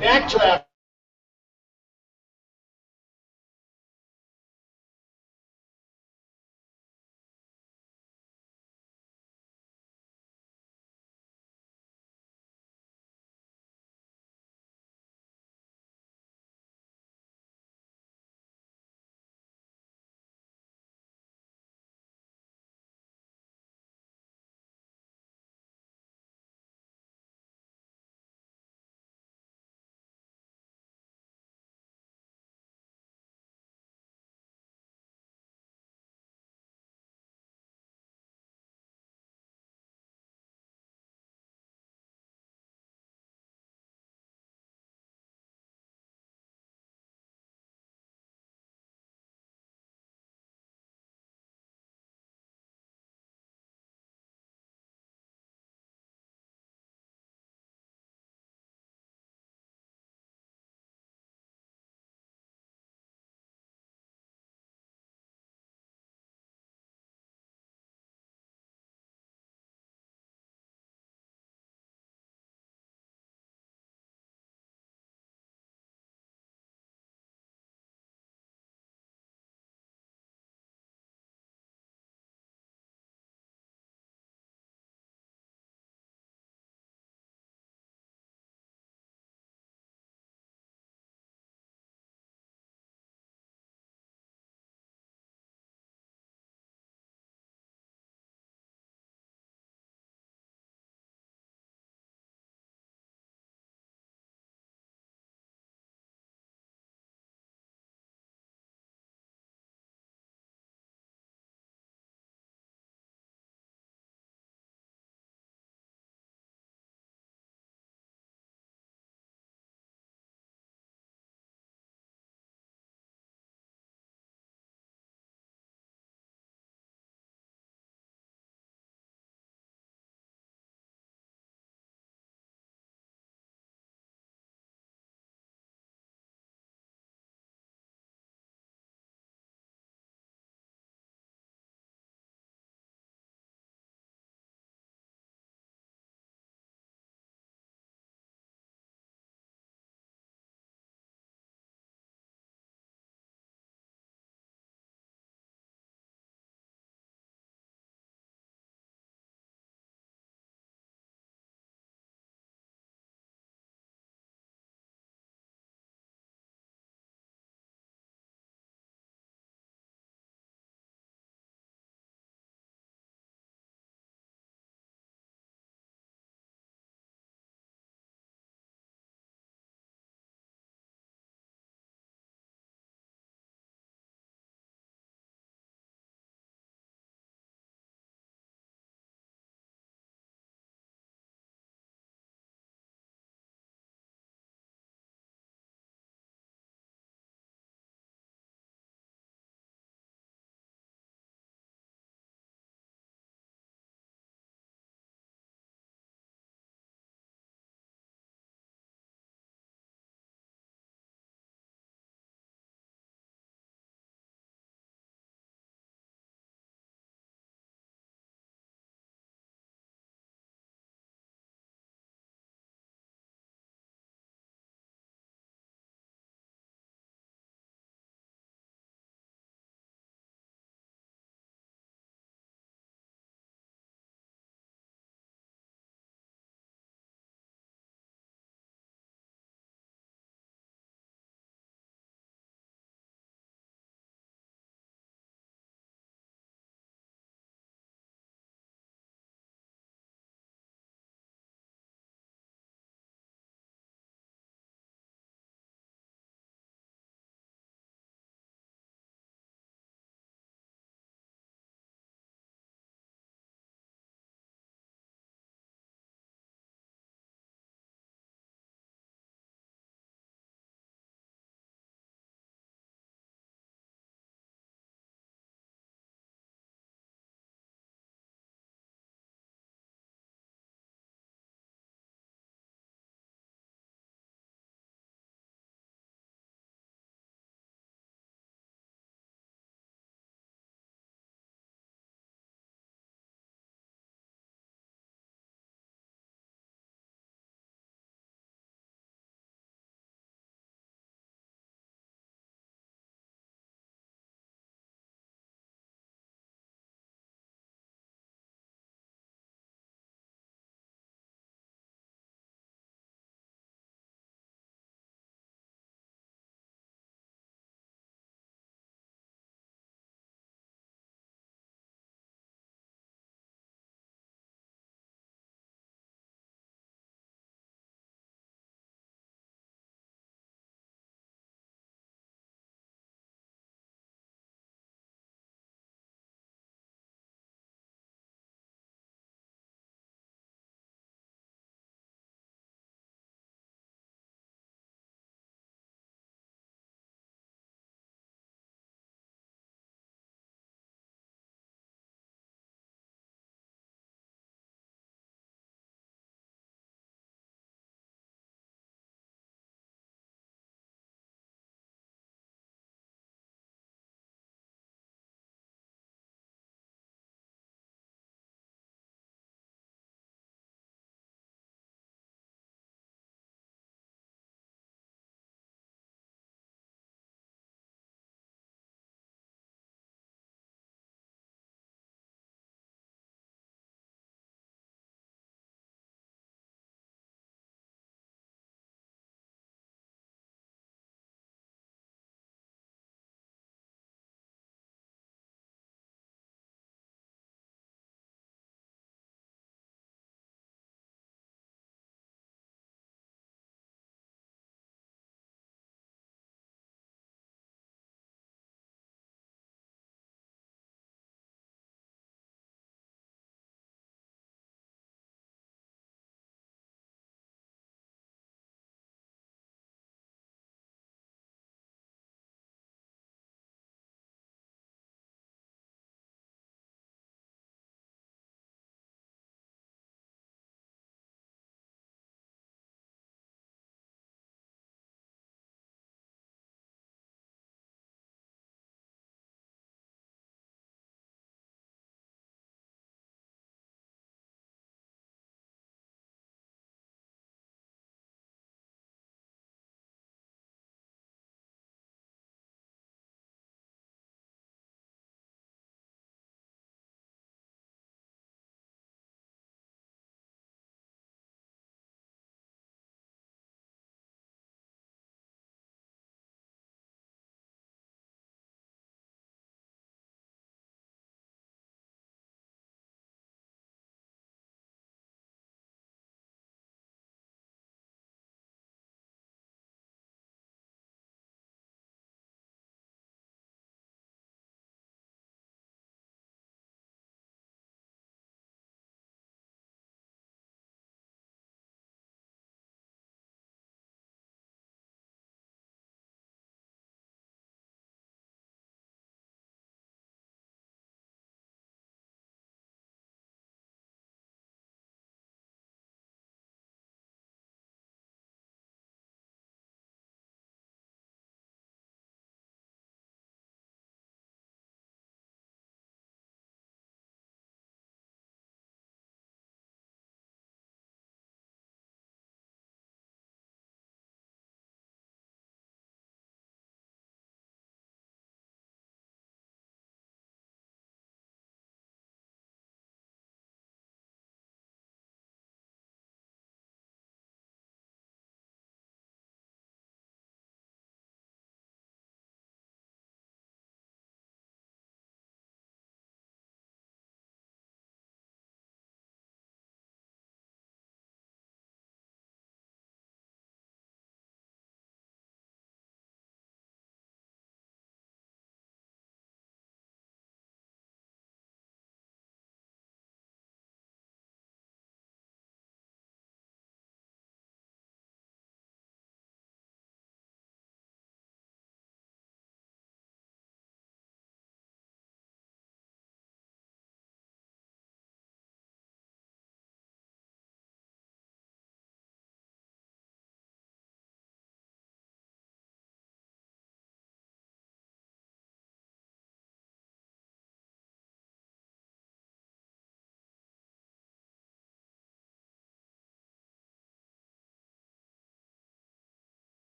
Backdraft.